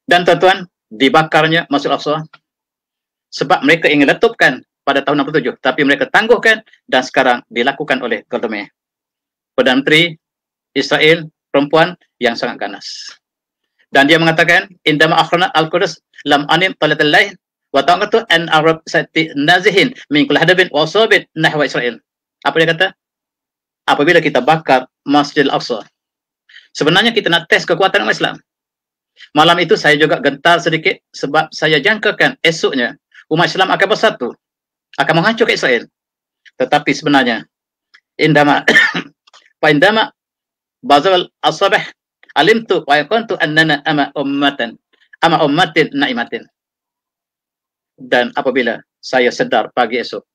Dan tuan-tuan, dibakarnya Masjid Al-Aqsa sebab mereka ingin letupkan pada tahun 67, tapi mereka tangguhkan dan sekarang dilakukan oleh Golda Meir, Perdana Menteri Israel, perempuan yang sangat ganas. Dan dia mengatakan, indama akhrana al-Quds lam anim talatal lain wa ta'angatu an arab sati nazihin min kulli hadabin wa sabit nahwa Israel. Apa dia kata? Apabila kita bakar Masjid Al-Aqsa, sebenarnya kita nak tes kekuatan umat Islam. Malam itu saya juga gentar sedikit sebab saya jangkakan esoknya umat Islam akan bersatu, akan menghancurkan Israel. Tetapi sebenarnya indama bazal as-sabah alimtu wa yakuntu annana ama ummatin naimatin. Dan apabila saya sedar pagi esok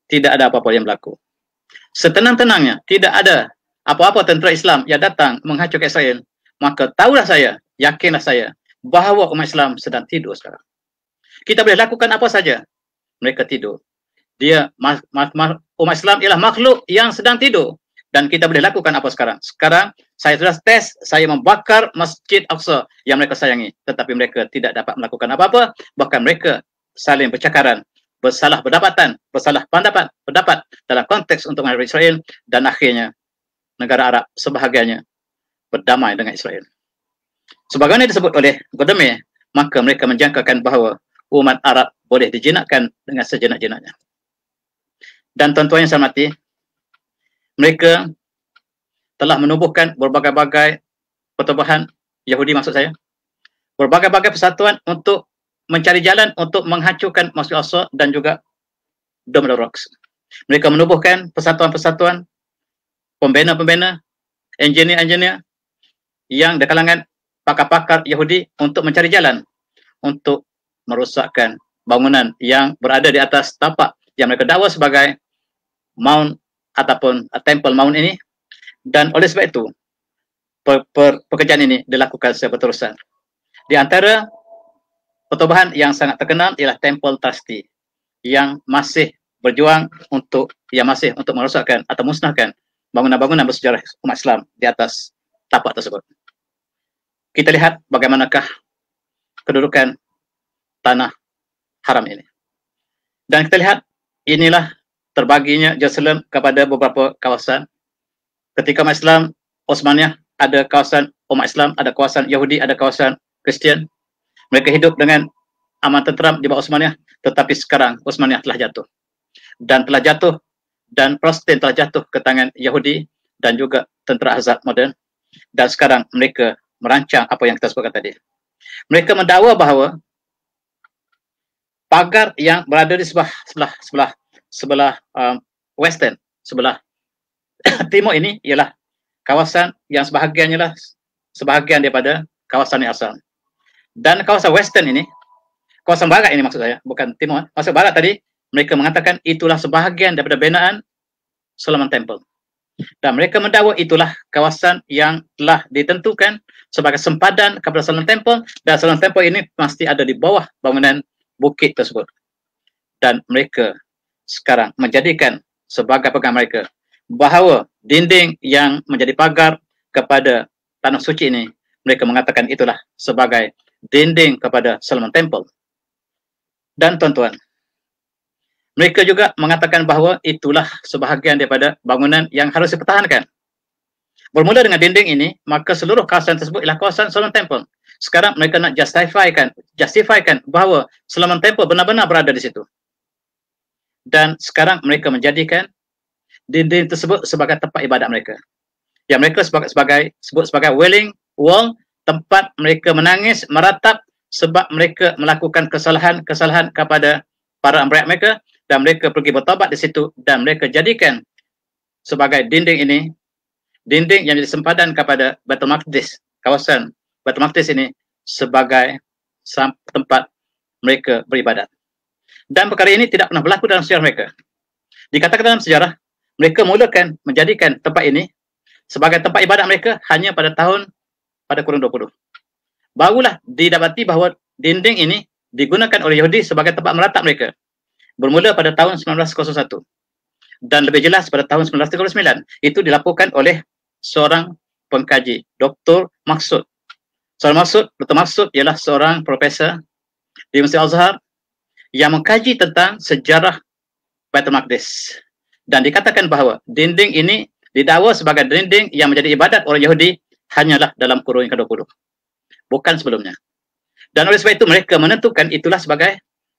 tidak ada apa-apa yang berlaku, setenang-tenangnya tidak ada apa-apa tentera Islam yang datang menghancurkan Israel, maka tahulah saya, yakinlah saya bahawa umat Islam sedang tidur sekarang. Kita boleh lakukan apa saja, mereka tidur. Umat Islam ialah makhluk yang sedang tidur. Dan kita boleh lakukan apa sekarang? Sekarang saya sudah tes, saya membakar Masjid Aqsa yang mereka sayangi. Tetapi mereka tidak dapat melakukan apa-apa. Bahkan mereka saling bercakaran, bersalah pendapat dalam konteks untuk menghadapi Israel. Dan akhirnya negara Arab sebahagiannya berdamai dengan Israel. Sebagaimana disebut oleh Golda Meir, maka mereka menjangkakan bahawa umat Arab boleh dijinakkan dengan sejenak-jenaknya. Dan tuan-tuan yang saya hormati, mereka telah menubuhkan berbagai-bagai pertubuhan Yahudi, maksud saya, berbagai-bagai persatuan untuk mencari jalan untuk menghancurkan Masjid Al-Aqsa dan juga Dome Al-Aqsa. Mereka menubuhkan persatuan-persatuan, pembina-pembina, engineer-engineer yang di kalangan pakar-pakar Yahudi untuk mencari jalan untuk merosakkan bangunan yang berada di atas tapak yang mereka dakwa sebagai Mount ataupun Temple Mount ini. Dan oleh sebab itu pekerjaan ini dilakukan secara berterusan. Di antara pertubuhan yang sangat terkenal ialah Temple Trustee yang masih berjuang untuk merosakkan atau musnahkan bangunan-bangunan bersejarah umat Islam di atas tapak tersebut. Kita lihat bagaimanakah kedudukan tanah haram ini. Dan kita lihat inilah terbaginya Jerusalem kepada beberapa kawasan. Ketika umat Islam Utsmaniyah, ada kawasan umat Islam, ada kawasan Yahudi, ada kawasan Kristian. Mereka hidup dengan aman tenteram di bawah Utsmaniyah, tetapi sekarang Utsmaniyah telah jatuh. Dan Palestin telah jatuh ke tangan Yahudi dan juga tentera Ahzab moden. Dan sekarang mereka merancang apa yang kita sebutkan tadi. Mereka mendakwa bahawa pagar yang berada di sebelah western, sebelah timur ini ialah kawasan yang sebahagian daripada kawasan yang asal. Dan kawasan western ini, kawasan barat ini maksud saya, bukan timur. Maksud barat tadi, mereka mengatakan itulah sebahagian daripada binaan Solomon Temple. Dan mereka mendakwa itulah kawasan yang telah ditentukan sebagai sempadan kepada Solomon Temple, dan Solomon Temple ini pasti ada di bawah bangunan bukit tersebut. Dan mereka sekarang menjadikan sebagai pegangan mereka bahawa dinding yang menjadi pagar kepada tanah suci ini, mereka mengatakan itulah sebagai dinding kepada Solomon Temple. Dan tuan-tuan, mereka juga mengatakan bahawa itulah sebahagian daripada bangunan yang harus dipertahankan. Bermula dengan dinding ini, maka seluruh kawasan tersebut ialah kawasan Solomon Temple. Sekarang mereka nak justifikan bahawa Solomon Temple benar-benar berada di situ. Dan sekarang mereka menjadikan dinding tersebut sebagai tempat ibadat mereka. Yang mereka sebut sebagai Wailing Wall, tempat mereka menangis, meratap sebab mereka melakukan kesalahan-kesalahan kepada para rakyat mereka, dan mereka pergi bertaubat di situ, dan mereka jadikan sebagai dinding ini, dinding yang jadi sempadan kepada Baitul Maqdis, kawasan Baitul Maqdis ini sebagai tempat mereka beribadat. Dan perkara ini tidak pernah berlaku dalam sejarah mereka. Dikatakan dalam sejarah, mereka mulakan menjadikan tempat ini sebagai tempat ibadat mereka hanya pada kurun 20. Barulah didapati bahawa dinding ini digunakan oleh Yahudi sebagai tempat meratap mereka. Bermula pada tahun 1901. Dan lebih jelas pada tahun 1939. Itu dilaporkan oleh seorang pengkaji, Dr. Maksud. Dr. Maksud ialah seorang profesor di Masjid Al-Azhar yang mengkaji tentang sejarah Baitul Maqdis. Dan dikatakan bahawa dinding ini didakwa sebagai dinding yang menjadi ibadat orang Yahudi hanyalah dalam kurun ke-20. Bukan sebelumnya. Dan oleh sebab itu mereka menentukan itulah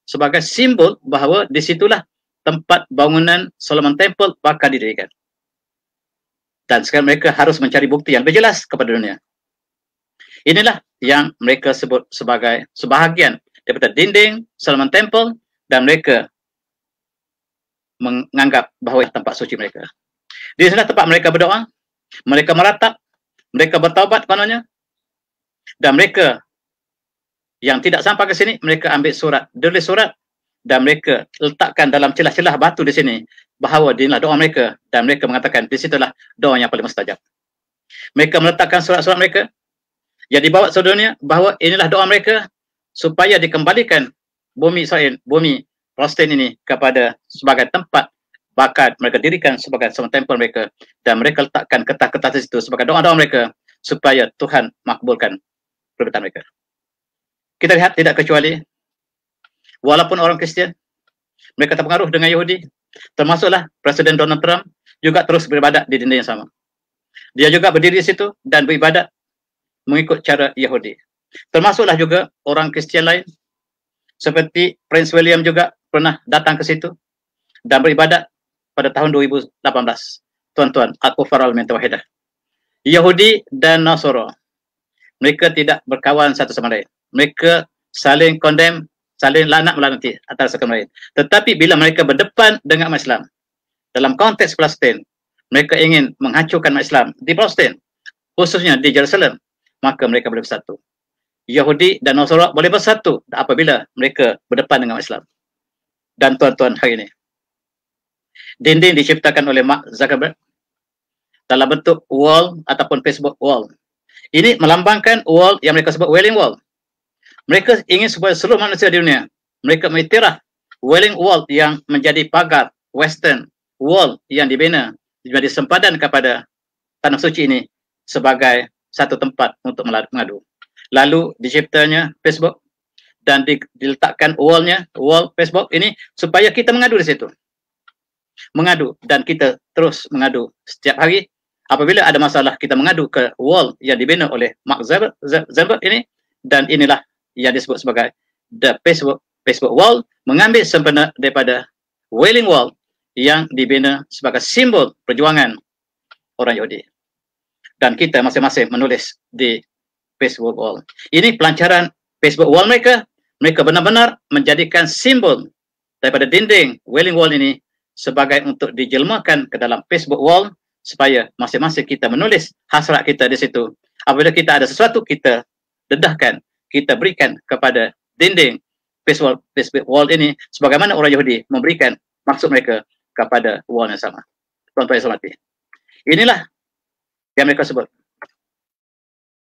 sebagai simbol bahawa disitulah tempat bangunan Solomon Temple bakal didirikan. Dan sekarang mereka harus mencari bukti yang lebih jelas kepada dunia. Inilah yang mereka sebut sebagai sebahagian daripada dinding Solomon Temple, dan mereka menganggap bahawa tempat suci mereka. Di sana tempat mereka berdoa, mereka meratap, mereka bertaubat kononnya, dan mereka yang tidak sampai ke sini, mereka ambil surat, tulis surat, dan mereka letakkan dalam celah-celah batu di sini bahawa inilah doa mereka, dan mereka mengatakan di situlah doa yang paling mustajab. Mereka meletakkan surat-surat mereka yang dibawa seluruh dunia bahawa inilah doa mereka supaya dikembalikan bumi Israel, bumi Palestin ini kepada sebagai tempat bakal mereka dirikan sebagai tempat mereka, dan mereka letakkan kertas-kertas di situ sebagai doa-doa mereka supaya Tuhan makbulkan permintaan mereka. Kita lihat tidak kecuali walaupun orang Kristian mereka terpengaruh dengan Yahudi, termasuklah Presiden Donald Trump juga terus beribadat di dinding yang sama. Dia juga berdiri di situ dan beribadat mengikut cara Yahudi. Termasuklah juga orang Kristian lain seperti Prince William juga pernah datang ke situ dan beribadat pada tahun 2018. Tuan-tuan, Al-Kufar al-Mintawahidah. Yahudi dan Nasara, mereka tidak berkawan satu sama lain. Mereka saling condemn, saling laknat-melaknati antara satu sama lain. Tetapi bila mereka berdepan dengan umat Islam dalam konteks Palestin, mereka ingin menghancurkan umat Islam di Palestin, khususnya di Jerusalem, maka mereka boleh bersatu. Yahudi dan Nasara boleh bersatu apabila mereka berdepan dengan umat Islam. Dan tuan-tuan, hari ini dinding diciptakan oleh Mark Zuckerberg dalam bentuk wall ataupun Facebook wall. Ini melambangkan wall yang mereka sebut Wailing Wall. Mereka ingin supaya seluruh manusia di dunia mereka mengiktiraf Wailing Wall yang menjadi pagar Western Wall yang dibina menjadi sempadan kepada tanah suci ini sebagai satu tempat untuk mengadu. Lalu diciptanya Facebook dan diletakkan wall Facebook ini supaya kita mengadu di situ. Mengadu, dan kita terus mengadu setiap hari. Apabila ada masalah, kita mengadu ke wall yang dibina oleh Mark Zuckerberg ini, dan inilah yang disebut sebagai the Facebook Wall, mengambil sempena daripada Wailing Wall yang dibina sebagai simbol perjuangan orang Yahudi. Dan kita masing-masing menulis di Facebook Wall. Ini pelancaran Facebook Wall mereka. Mereka benar-benar menjadikan simbol daripada dinding Wailing Wall ini sebagai untuk dijelmakan ke dalam Facebook Wall, supaya masing-masing kita menulis hasrat kita di situ. Apabila kita ada sesuatu, kita dedahkan, kita berikan kepada dinding Facebook Wall ini, sebagaimana orang Yahudi memberikan maksud mereka kepada wall yang sama. Tuan-tuan yang hormati, inilah yang mereka sebut.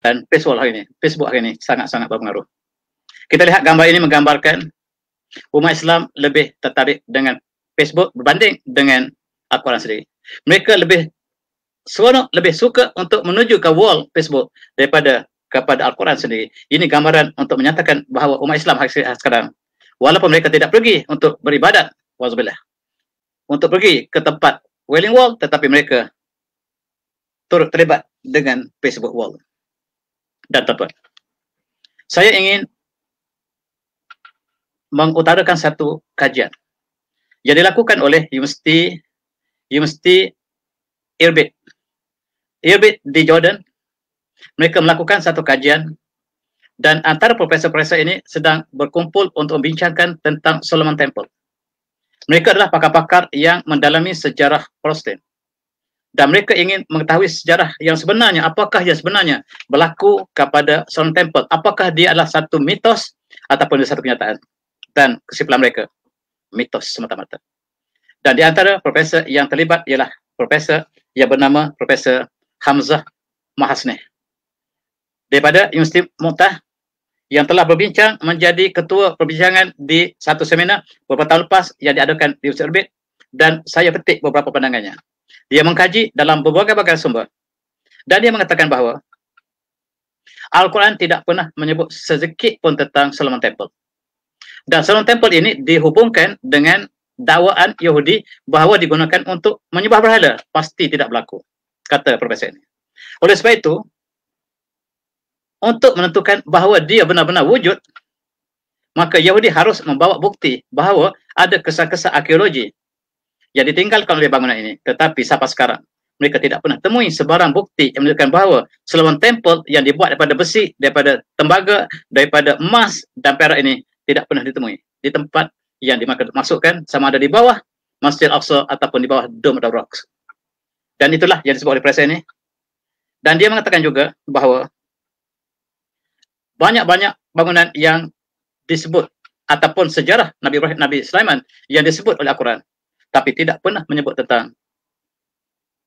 Dan Facebook hari ini sangat-sangat berpengaruh. Kita lihat gambar ini menggambarkan umat Islam lebih tertarik dengan Facebook berbanding dengan Al-Quran sendiri. Mereka lebih seronok, lebih suka untuk menuju ke wall Facebook daripada kepada Al-Quran sendiri. Ini gambaran untuk menyatakan bahawa umat Islam sekarang, walaupun mereka tidak pergi untuk beribadat, wazubillah, untuk pergi ke tempat Wailing Wall, tetapi mereka turut terlibat dengan Facebook Wall. Dan tuan-tuan, saya ingin mengutarakan satu kajian yang dilakukan oleh University Irbiq di Jordan. Mereka melakukan satu kajian Dan antara profesor-profesor ini sedang berkumpul untuk membincangkan tentang Solomon Temple. Mereka adalah pakar-pakar yang mendalami sejarah Protestan. Dan mereka ingin mengetahui sejarah yang sebenarnya, apakah yang sebenarnya berlaku kepada Solomon Temple. Apakah dia adalah satu mitos ataupun satu kenyataan. Dan kesimpulan mereka, mitos semata-mata. Dan di antara profesor yang terlibat ialah profesor yang bernama Profesor Hamzah Mahasneh daripada Universiti Mu'tah, yang telah berbincang menjadi ketua perbincangan di satu seminar beberapa tahun lepas yang diadakan di Universiti Orbit, dan saya petik beberapa pandangannya. Dia mengkaji dalam berbagai-bagai sumber, dan dia mengatakan bahawa Al-Quran tidak pernah menyebut sedikit pun tentang Solomon Temple. Dan Solomon Temple ini dihubungkan dengan dakwaan Yahudi bahawa digunakan untuk menyembah berhala. Pasti tidak berlaku, kata profesor ini. Oleh sebab itu, untuk menentukan bahawa dia benar-benar wujud, maka Yahudi harus membawa bukti bahawa ada kesan-kesan arkeologi yang ditinggalkan oleh bangunan ini. Tetapi sampai sekarang, mereka tidak pernah temui sebarang bukti yang menunjukkan bahawa Solomon Temple yang dibuat daripada besi, daripada tembaga, daripada emas dan perak ini tidak pernah ditemui di tempat yang dimaksudkan, sama ada di bawah Masjid Al-Aqsa ataupun di bawah Dome of the Rocks. Dan itulah yang disebut oleh profesor ini. Dan dia mengatakan juga bahawa banyak-banyak bangunan yang disebut ataupun sejarah Nabi Ibrahim, Nabi Sulaiman yang disebut oleh Al-Quran, tapi tidak pernah menyebut tentang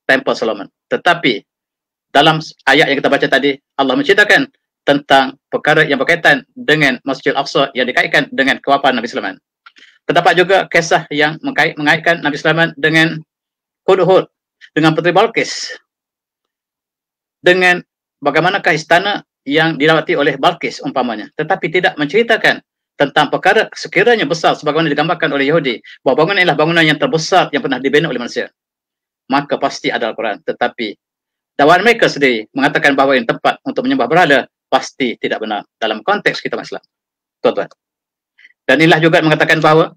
Temple Solomon. Tetapi dalam ayat yang kita baca tadi, Allah menceritakan tentang perkara yang berkaitan dengan Masjid Al-Aqsa yang dikaitkan dengan kewafatan Nabi Sulaiman. Terdapat juga kisah yang mengaitkan Nabi Sulaiman dengan Hudhud, dengan Puteri Balqis, dengan bagaimanakah istana yang dilawati oleh Balqis umpamanya, tetapi tidak menceritakan tentang perkara sekiranya besar sebagaimana digambarkan oleh Yahudi, bahawa bangunan inilah bangunan yang terbesar yang pernah dibina oleh manusia. Maka pasti ada Al-Quran. Tetapi dakwaan mereka sendiri mengatakan bahawa ini tempat untuk menyembah berhala, pasti tidak benar dalam konteks kita Islam, tuan-tuan. Dan inilah juga mengatakan bahawa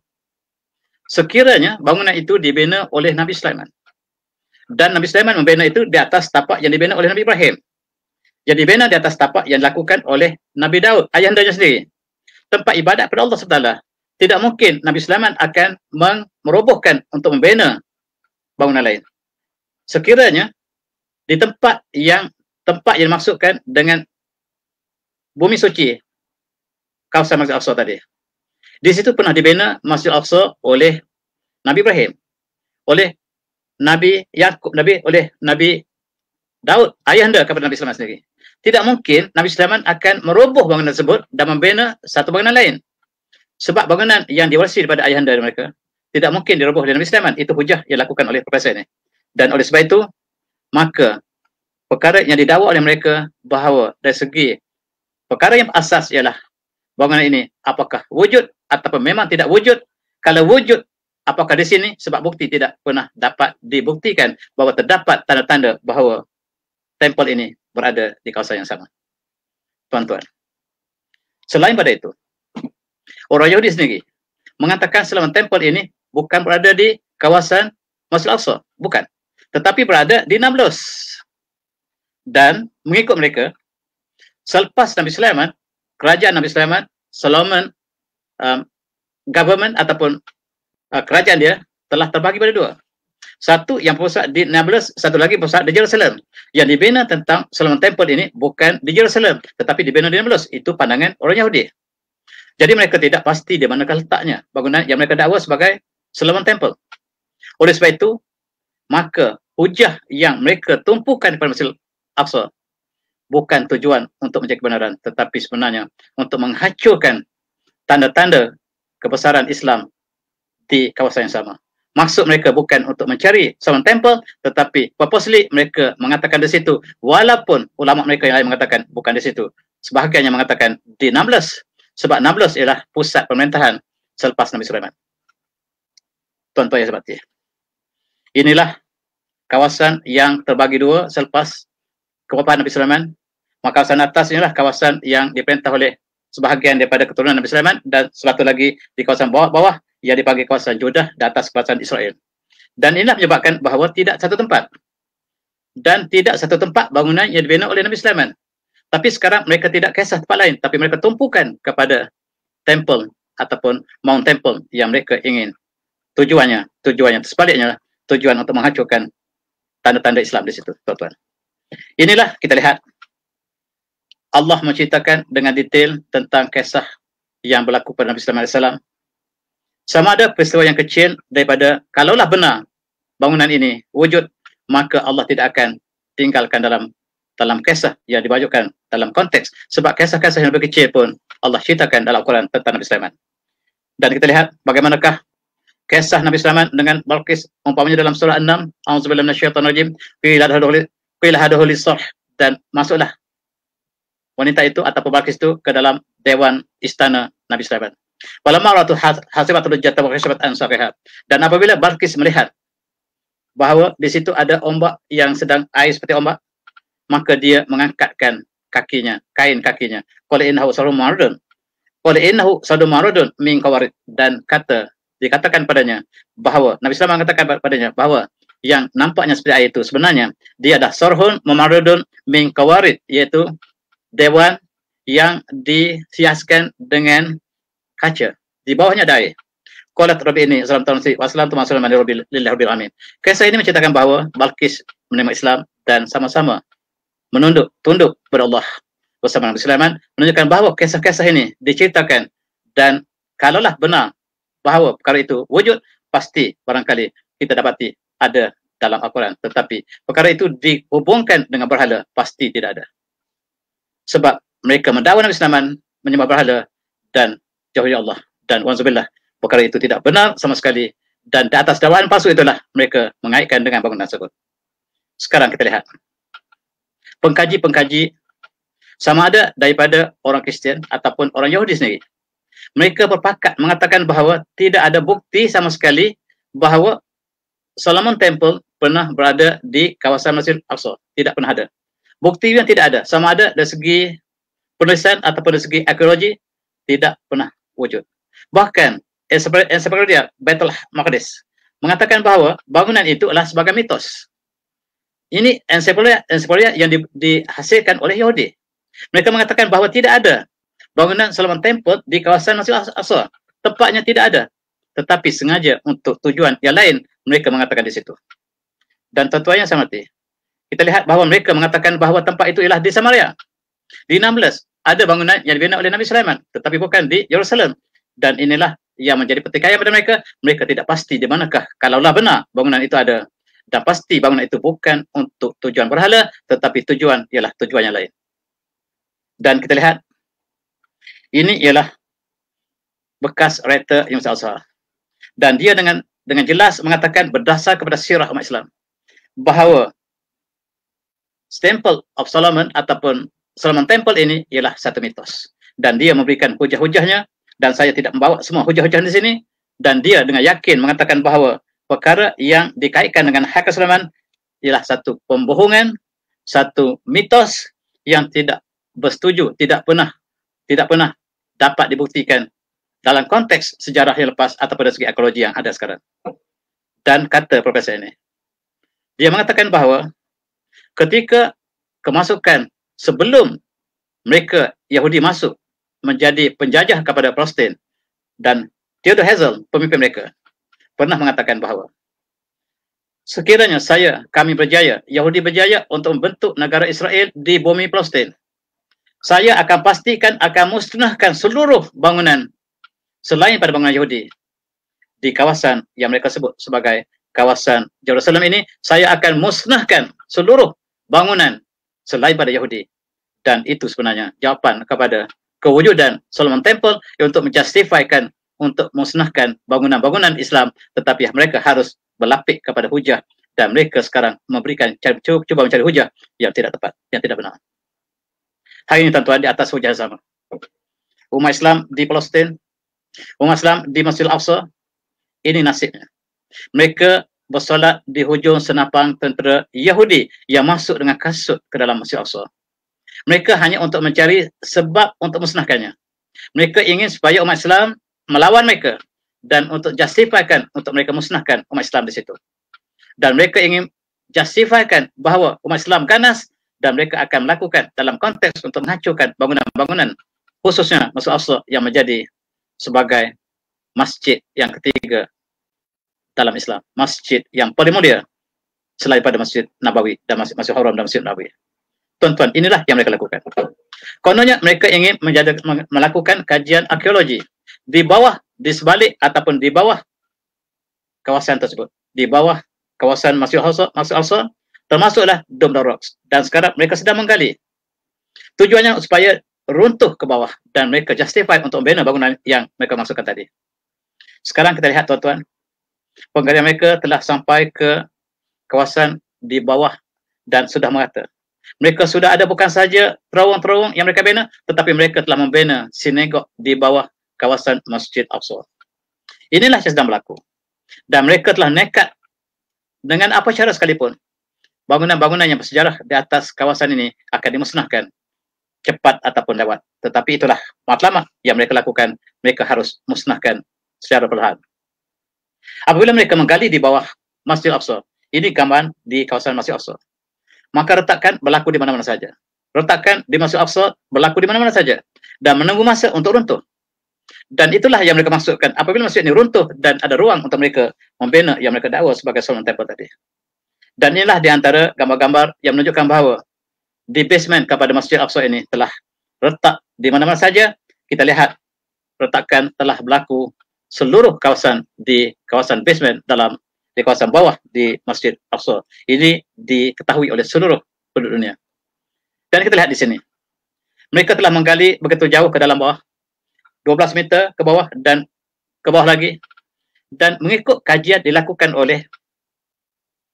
sekiranya bangunan itu dibina oleh Nabi Sulaiman, dan Nabi Sulaiman membina itu di atas tapak yang dibina oleh Nabi Ibrahim, yang dibina di atas tapak yang dilakukan oleh Nabi Daud, ayahandanya sendiri, tempat ibadat kepada Allah SWT. Tidak mungkin Nabi Sulaiman akan merobohkan untuk membina bangunan lain. Sekiranya di tempat yang dimaksudkan dengan bumi suci, kawasan Masjid Al-Aqsa tadi, di situ pernah dibina Masjid Al-Aqsa oleh Nabi Ibrahim, oleh Nabi Yakub, oleh Nabi Daud, ayahanda kepada Nabi Sulaiman sendiri. Tidak mungkin Nabi Sulaiman akan meroboh bangunan tersebut dan membina satu bangunan lain. Sebab bangunan yang diwarisi daripada ayahanda mereka tidak mungkin diroboh oleh Nabi Sulaiman. Itu hujah yang dilakukan oleh profesor ini. Dan oleh sebab itu, maka perkara yang didakwa oleh mereka bahawa dari segi perkara yang asas ialah bangunan ini apakah wujud ataupun memang tidak wujud. Kalau wujud, apakah di sini? Sebab bukti tidak pernah dapat dibuktikan bahawa terdapat tanda-tanda bahawa tempel ini berada di kawasan yang sama. Tuan-tuan, selain pada itu, orang Yahudi sendiri mengatakan Solomon Temple ini bukan berada di kawasan Masjid Al-Aqsa, bukan, tetapi berada di Nablus. Dan mengikut mereka, selepas Nabi Sulaiman, kerajaan Nabi Sulaiman, Solomon government ataupun kerajaan dia telah terbagi pada dua. Satu yang berpusat di Nablus, satu lagi berpusat di Jerusalem. Yang dibina tentang Solomon Temple ini bukan di Jerusalem, tetapi dibina di Nablus. Itu pandangan orang Yahudi. Jadi mereka tidak pasti di manakah letaknya bangunan yang mereka dakwa sebagai Solomon Temple. Oleh sebab itu, maka hujah yang mereka tumpukan kepada Masjid Al-Aqsa bukan tujuan untuk mencari kebenaran, tetapi sebenarnya untuk menghancurkan tanda-tanda kebesaran Islam di kawasan yang sama. Maksud mereka bukan untuk mencari Solomon Temple, tetapi purposely mereka mengatakan di situ, walaupun ulama mereka yang lain mengatakan bukan di situ. Sebahagian yang mengatakan di Nablus, sebab Nablus ialah pusat pemerintahan selepas Nabi Sulaiman. Tuan-tuan yang sebati, inilah kawasan yang terbagi dua selepas kewafatan Nabi Sulaiman. Maka kawasan atas inilah kawasan yang diperintah oleh sebahagian daripada keturunan Nabi Sulaiman, dan satu lagi di kawasan bawah-bawah yang dipanggil kawasan Judah di atas kawasan Israel. Dan inilah menyebabkan bahawa tidak satu tempat, dan tidak satu tempat bangunan yang dibina oleh Nabi Sulaiman. Tapi sekarang mereka tidak kisah tempat lain, tapi mereka tumpukan kepada temple ataupun Mount Temple yang mereka ingin. Tujuannya sebaliknya, tujuan untuk menghancurkan tanda-tanda Islam di situ, tuan-tuan. Inilah kita lihat Allah menceritakan dengan detail tentang kisah yang berlaku pada Nabi Sallallahu Alaihi Wasallam. Sama ada peristiwa yang kecil daripada, kalaulah benar bangunan ini wujud, maka Allah tidak akan tinggalkan dalam kisah yang dibajukan dalam konteks. Sebab kisah-kisah yang lebih kecil pun Allah ceritakan dalam Al-Quran tentang Nabi Sulaiman. Dan kita lihat bagaimanakah kisah Nabi Sulaiman dengan Balqis, umpamanya dalam surah 6, A'udzubillahi minasyaitonirrajim, qila hadhu lis-sarh, dan masuklah wanita itu ataupun Balqis itu ke dalam dewan istana Nabi Sulaiman. Walamma ra'atu hasibatul jannata wa khashabat an saqiha. Dan apabila Balqis melihat bahawa di situ ada ombak yang sedang air seperti ombak, maka dia mengangkatkan kakinya, kain kakinya. Qala innahu sadum maradun min qawarid, dan dikatakan padanya bahawa Nabi Sulaiman mengatakan padanya bahawa yang nampaknya seperti air itu sebenarnya dia adalah sarhun maradun min qawarid, iaitu dewan yang dihiaskan dengan kaca. Di bawahnya ada air. Qalat rabbi ini wassalamtu lillahi rabbil alamin. Kisah ini menceritakan bahawa Balqis menerima Islam dan sama-sama tunduk kepada Allah bersama Nabi Sulaiman, menunjukkan bahawa kisah-kisah ini diceritakan, dan kalaulah benar bahawa perkara itu wujud, pasti barangkali kita dapati ada dalam Al-Quran. Tetapi perkara itu dihubungkan dengan berhala, pasti tidak ada. Sebab mereka mendakwa Nabi Sulaiman menyembah berhala dan jauhi Allah, dan wanzubillah, perkara itu tidak benar sama sekali, dan di atas dakwaan palsu itulah mereka mengaitkan dengan bangunan tersebut. Sekarang kita lihat pengkaji-pengkaji, sama ada daripada orang Kristian ataupun orang Yahudi sendiri, mereka berpakat mengatakan bahawa tidak ada bukti sama sekali bahawa Solomon Temple pernah berada di kawasan Masjid Al-Aqsa. Tidak pernah ada. Bukti yang tidak ada, sama ada dari segi penulisan ataupun dari segi arkeologi, tidak pernah wujud. Bahkan ensiklopedia Baitul Maqdis mengatakan bahawa bangunan itu adalah sebagai mitos. Ini ensiklopedia yang dihasilkan oleh Yahudi. Mereka mengatakan bahawa tidak ada bangunan Solomon Temple di kawasan Masjid Al-Aqsa. Tempatnya tidak ada. Tetapi sengaja untuk tujuan yang lain mereka mengatakan di situ. Dan tuan-tuan yang saya hormati, kita lihat bahawa mereka mengatakan bahawa tempat itu ialah di Samaria. Di 16 ada bangunan yang dibina oleh Nabi Sulaiman, tetapi bukan di Yerusalem. Dan inilah yang menjadi pertikaian pada mereka. Mereka tidak pasti di manakah kalaulah benar bangunan itu ada. Dan pasti bangunan itu bukan untuk tujuan berhala, tetapi tujuan ialah tujuan yang lain. Dan kita lihat, ini ialah bekas rektor Imam Al-Azhar. Dan dia dengan jelas mengatakan berdasar kepada sirah umat Islam bahawa Temple of Solomon ataupun Solomon Temple ini ialah satu mitos. Dan dia memberikan hujah-hujahnya, dan saya tidak membawa semua hujah-hujah di sini. Dan dia dengan yakin mengatakan bahawa perkara yang dikaitkan dengan Haikal Sulaiman ialah satu pembohongan, satu mitos yang tidak bersetuju, tidak pernah dapat dibuktikan dalam konteks sejarah yang lepas atau pada segi arkeologi yang ada sekarang. Dan kata profesor ini, dia mengatakan bahawa ketika kemasukan sebelum mereka Yahudi masuk menjadi penjajah kepada Palestin, dan Theodor Herzl, pemimpin mereka, pernah mengatakan bahawa sekiranya kami berjaya, Yahudi berjaya untuk membentuk negara Israel di bumi Palestin, saya akan pastikan akan musnahkan seluruh bangunan selain pada bangunan Yahudi di kawasan yang mereka sebut sebagai kawasan Jerusalem ini. Saya akan musnahkan seluruh bangunan selain pada Yahudi. Dan itu sebenarnya jawapan kepada kewujudan Solomon Temple untuk menjustifikan untuk musnahkan bangunan-bangunan Islam, tetapi mereka harus berlapik kepada hujah, dan mereka sekarang cuba mencari hujah yang tidak tepat, yang tidak benar. Hari ini tuan-tuan, di atas hujah sama, umat Islam di Palestin, umat Islam di Masjid Al-Aqsa, ini nasibnya. Mereka bersolat di hujung senapang tentera Yahudi yang masuk dengan kasut ke dalam Masjid Al-Aqsa. Mereka hanya untuk mencari sebab untuk musnahkannya. Mereka ingin supaya umat Islam melawan mereka, dan untuk justifikan untuk mereka musnahkan umat Islam di situ. Dan mereka ingin justifikan bahawa umat Islam ganas dan mereka akan melakukan dalam konteks untuk menghancurkan bangunan-bangunan, khususnya Masjid Al-Aqsa yang menjadi sebagai masjid yang ketiga dalam Islam, masjid yang paling mulia selain pada Masjid Nabawi dan Masjid Haram dan Masjid Nabawi. Tuan-tuan, inilah yang mereka lakukan. Kononnya mereka ingin melakukan kajian arkeologi di bawah, di sebalik ataupun di bawah kawasan tersebut, di bawah kawasan Masjid Al-Aqsa, termasuklah Dome the Rock. Dan sekarang mereka sedang menggali. Tujuannya supaya runtuh ke bawah dan mereka justify untuk membina bangunan yang mereka masukkan tadi. Sekarang kita lihat, tuan-tuan, penggalian mereka telah sampai ke kawasan di bawah dan sudah merata. Mereka sudah ada bukan saja terowong-terowong yang mereka bina, tetapi mereka telah membina sinagog di bawah kawasan Masjid Al-Aqsa. Inilah yang sedang berlaku. Dan mereka telah nekat dengan apa cara sekalipun, bangunan-bangunan yang bersejarah di atas kawasan ini akan dimusnahkan cepat ataupun lewat. Tetapi itulah matlamat yang mereka lakukan. Mereka harus musnahkan secara perlahan. Apabila mereka menggali di bawah Masjid Al-Aqsa, ini gambaran di kawasan Masjid Al-Aqsa, maka retakan berlaku di mana-mana saja. Retakan di Masjid Al-Aqsa berlaku di mana-mana saja dan menunggu masa untuk runtuh. Dan itulah yang mereka maksudkan apabila masjid ini runtuh dan ada ruang untuk mereka membina yang mereka dakwa sebagai Solomon Temple tadi. Dan inilah di antara gambar-gambar yang menunjukkan bahawa di basement kepada Masjid Al-Aqsa ini telah retak di mana-mana saja. Kita lihat retakan telah berlaku seluruh kawasan di kawasan basement di kawasan bawah di Masjid Al-Aqsa. Ini diketahui oleh seluruh penduduk dunia. Dan kita lihat di sini. Mereka telah menggali begitu jauh ke dalam bawah, 12 meter ke bawah dan ke bawah lagi. Dan mengikut kajian dilakukan oleh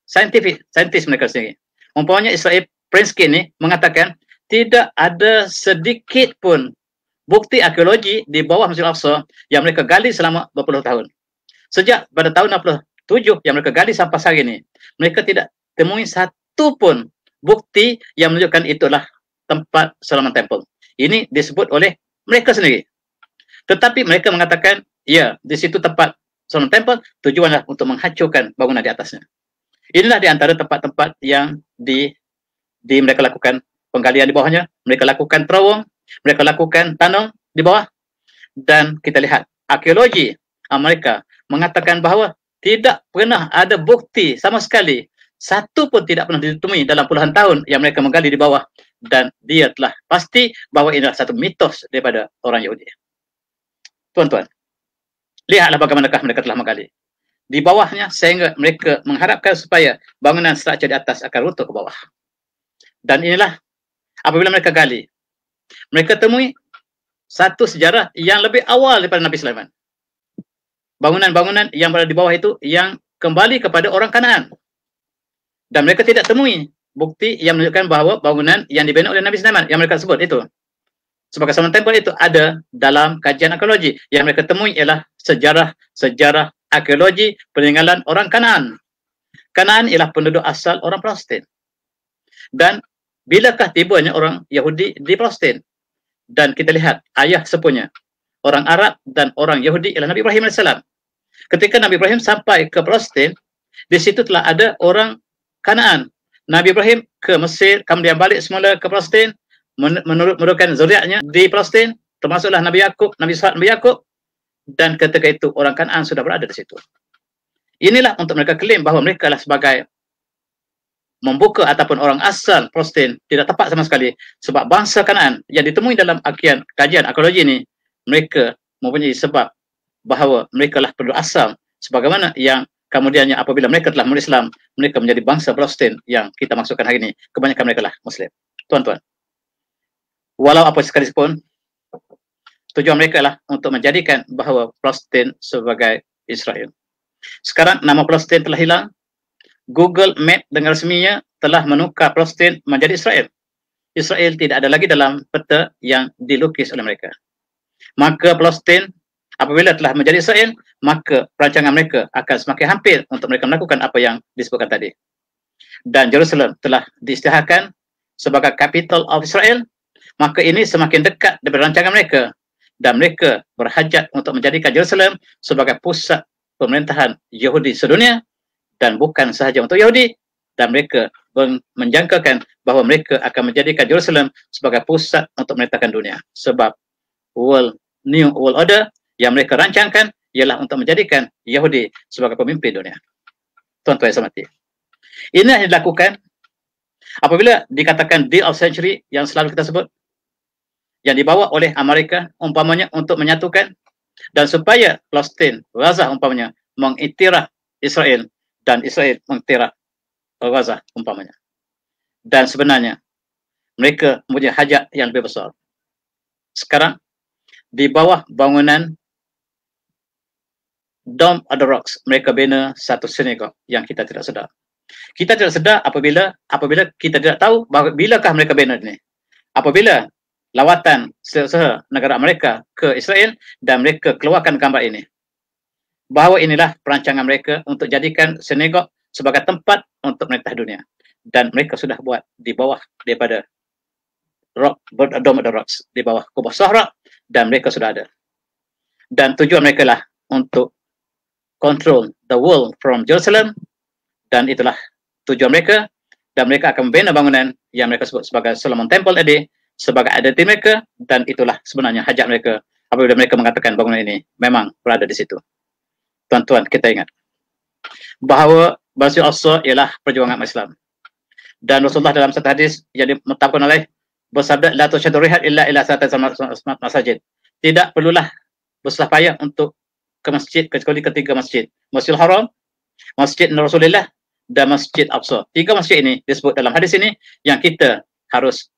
saintis mereka sendiri. Umpamanya Israel Prinsky ini mengatakan tidak ada sedikit pun bukti arkeologi di bawah Masjid Al-Aqsa yang mereka gali selama berpuluh tahun. Sejak pada tahun 67 yang mereka gali sampai hari ini, mereka tidak temui satu pun bukti yang menunjukkan itulah tempat Solomon Temple. Ini disebut oleh mereka sendiri. Tetapi mereka mengatakan, ya, di situ tempat Solomon Temple, tujuannya untuk menghancurkan bangunan di atasnya. Inilah di antara tempat-tempat yang mereka lakukan penggalian di bawahnya. Mereka lakukan terowong, mereka lakukan tanam di bawah. Dan kita lihat, arkeologi Amerika mengatakan bahawa tidak pernah ada bukti sama sekali, satu pun tidak pernah ditemui dalam puluhan tahun yang mereka menggali di bawah. Dan dia telah pasti bahawa ini adalah satu mitos daripada orang Yahudi. Tuan-tuan, lihatlah bagaimanakah mereka telah menggali di bawahnya sehingga mereka mengharapkan supaya bangunan struktur di atas akan runtuh ke bawah. Dan inilah apabila mereka gali, mereka temui satu sejarah yang lebih awal daripada Nabi Sulaiman. Bangunan-bangunan yang berada di bawah itu yang kembali kepada orang Kanaan. Dan mereka tidak temui bukti yang menunjukkan bahawa bangunan yang dibina oleh Nabi Sulaiman yang mereka sebut itu sebagai Solomon Temple itu ada dalam kajian arkeologi. Yang mereka temui ialah sejarah arkeologi peninggalan orang Kanaan. Kanaan ialah penduduk asal orang Palestin. Dan bilakah tibanya orang Yahudi di Palestin? Dan kita lihat ayah sepupunya, orang Arab dan orang Yahudi ialah Nabi Ibrahim AS. Ketika Nabi Ibrahim sampai ke Palestin, di situ telah ada orang Kanaan. Nabi Ibrahim ke Mesir, kemudian balik semula ke Palestin, menurunkan zuriatnya di Palestin, termasuklah Nabi Yakub, Nabi Ishak, Nabi Yakub. Dan ketika itu orang Kanaan sudah berada di situ. Inilah untuk mereka klaim bahawa mereka adalah sebagai membuka ataupun orang asal Palestin. Tidak tepat sama sekali, sebab bangsa Kanaan yang ditemui dalam kajian arkeologi ini, mereka mempunyai sebab bahawa mereka adalah penduduk asal, sebagaimana yang kemudiannya apabila mereka telah berislam, mereka menjadi bangsa Palestin yang kita maksudkan hari ini. Kebanyakan mereka adalah Muslim. Tuan-tuan, walau apa sekalipun, tujuan mereka adalah untuk menjadikan bahawa Palestin sebagai Israel. Sekarang nama Palestin telah hilang. Google Map dengan resminya telah menukar Palestin menjadi Israel. Israel tidak ada lagi dalam peta yang dilukis oleh mereka. Maka Palestin apabila telah menjadi Israel, maka perancangan mereka akan semakin hampir untuk mereka melakukan apa yang disebutkan tadi. Dan Jerusalem telah diisytiharkan sebagai capital of Israel, maka ini semakin dekat daripada rancangan mereka. Dan mereka berhajat untuk menjadikan Jerusalem sebagai pusat pemerintahan Yahudi sedunia, dan bukan sahaja untuk Yahudi, dan mereka menjangkakan bahawa mereka akan menjadikan Jerusalem sebagai pusat untuk merintahkan dunia. Sebab New World Order yang mereka rancangkan ialah untuk menjadikan Yahudi sebagai pemimpin dunia. Tuan-tuan yang saya hormati, ini yang dilakukan apabila dikatakan Deal of Century yang selalu kita sebut, yang dibawa oleh Amerika umpamanya untuk menyatukan dan supaya Palestin, Gaza umpamanya mengiktiraf Israel dan Israel mengiktiraf Gaza umpamanya. Dan sebenarnya mereka mempunyai hajat yang lebih besar. Sekarang di bawah bangunan Dome of the Rocks, mereka bina satu sinagog yang kita tidak sedar. Kita tidak sedar apabila kita tidak tahu bahawa bilakah mereka bina ini. Apabila lawatan seusaha negara Amerika ke Israel dan mereka keluarkan gambar ini, bahawa inilah perancangan mereka untuk jadikan sinagog sebagai tempat untuk merintah dunia. Dan mereka sudah buat di bawah daripada Dome of the Rocks, di bawah Kubah Sahara, dan mereka sudah ada. Dan tujuan mereka lah untuk control the world from Jerusalem, dan itulah tujuan mereka. Dan mereka akan membina bangunan yang mereka sebut sebagai Solomon Temple tadi sebagai identiti mereka, dan itulah sebenarnya hajat mereka apabila mereka mengatakan bangunan ini memang berada di situ. Tuan-tuan, kita ingat bahawa Masjid Al-Aqsa ialah perjuangan Islam. Dan Rasulullah dalam satu hadis yang dimutabakkan oleh bersabda, la tusyaddu rihal illa ila salatin masajid. Tidak perlulah bersusah payah untuk ke masjid kecuali ketiga masjid. Masjidil Haram, Masjid Rasulullah, dan Masjid Al-Aqsa. Tiga masjid ini disebut dalam hadis ini yang kita harus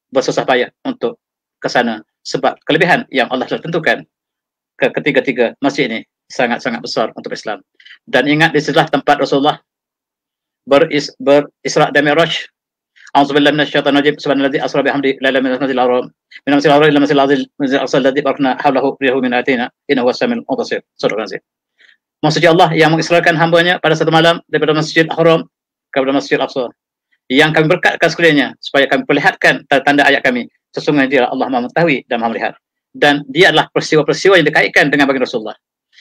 bersusah payah untuk ke sana sebab kelebihan yang Allah telah tentukan ke ketiga-tiga masjid ini sangat-sangat besar untuk Islam. Dan ingat, di situlah tempat Rasulullah berisra dan Mi'raj. A'udzubillahi minasyaitonir rajim. Subhanallazi asra bihamdi laila minal masjidil haram min masjidil haram ila masjidil aqsa alladzi barakna hawlahu rihu min atina innahu was-sami'ul basir. Sadaqallahu. Maksudnya Allah yang mengisrakan hambanya pada satu malam daripada Masjidil Haram kepada Masjidil Aqsa, yang kami berkatkan sekelilingnya supaya kami perlihatkan tanda-tanda ayat kami. Sesungguhnya dia Allah Maha mengetahui dan Maha melihat. Dan dia adalah peristiwa-peristiwa yang dikaitkan dengan baginda Rasulullah.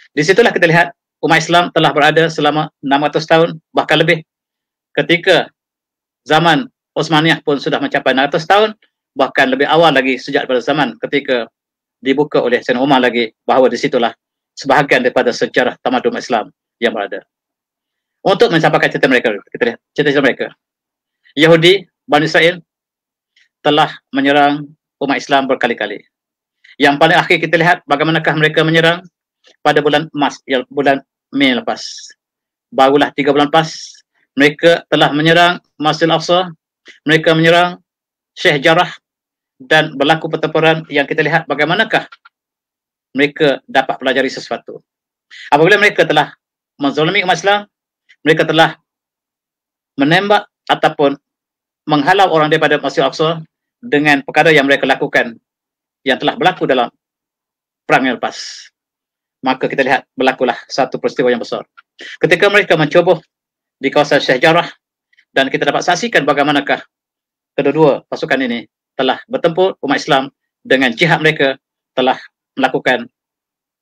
Di situlah kita lihat umat Islam telah berada selama 600 tahun, bahkan lebih. Ketika zaman Utsmaniyah pun sudah mencapai 600 tahun, bahkan lebih awal lagi sejak pada zaman ketika dibuka oleh Sayyidina Umar lagi, bahawa di situlah sebahagian daripada sejarah tamadun Islam yang berada. Untuk mencapai cerita mereka, kita lihat cerita mereka. Yahudi, Bani Israel telah menyerang umat Islam berkali-kali. Yang paling akhir kita lihat bagaimanakah mereka menyerang pada bulan Mei lepas. Barulah 3 bulan lepas, mereka telah menyerang Masjidil Aqsa, mereka menyerang Sheikh Jarrah, dan berlaku pertempuran yang kita lihat bagaimanakah mereka dapat pelajari sesuatu. Apabila mereka telah menzalimi umat Islam, mereka telah menembak ataupun menghalau orang daripada Masjidil Aqsa dengan perkara yang mereka lakukan yang telah berlaku dalam perang yang lepas. Maka kita lihat berlakulah satu peristiwa yang besar. Ketika mereka mencoba di kawasan Sheikh Jarrah, dan kita dapat saksikan bagaimanakah kedua-dua pasukan ini telah bertempur, umat Islam dengan jihad mereka telah melakukan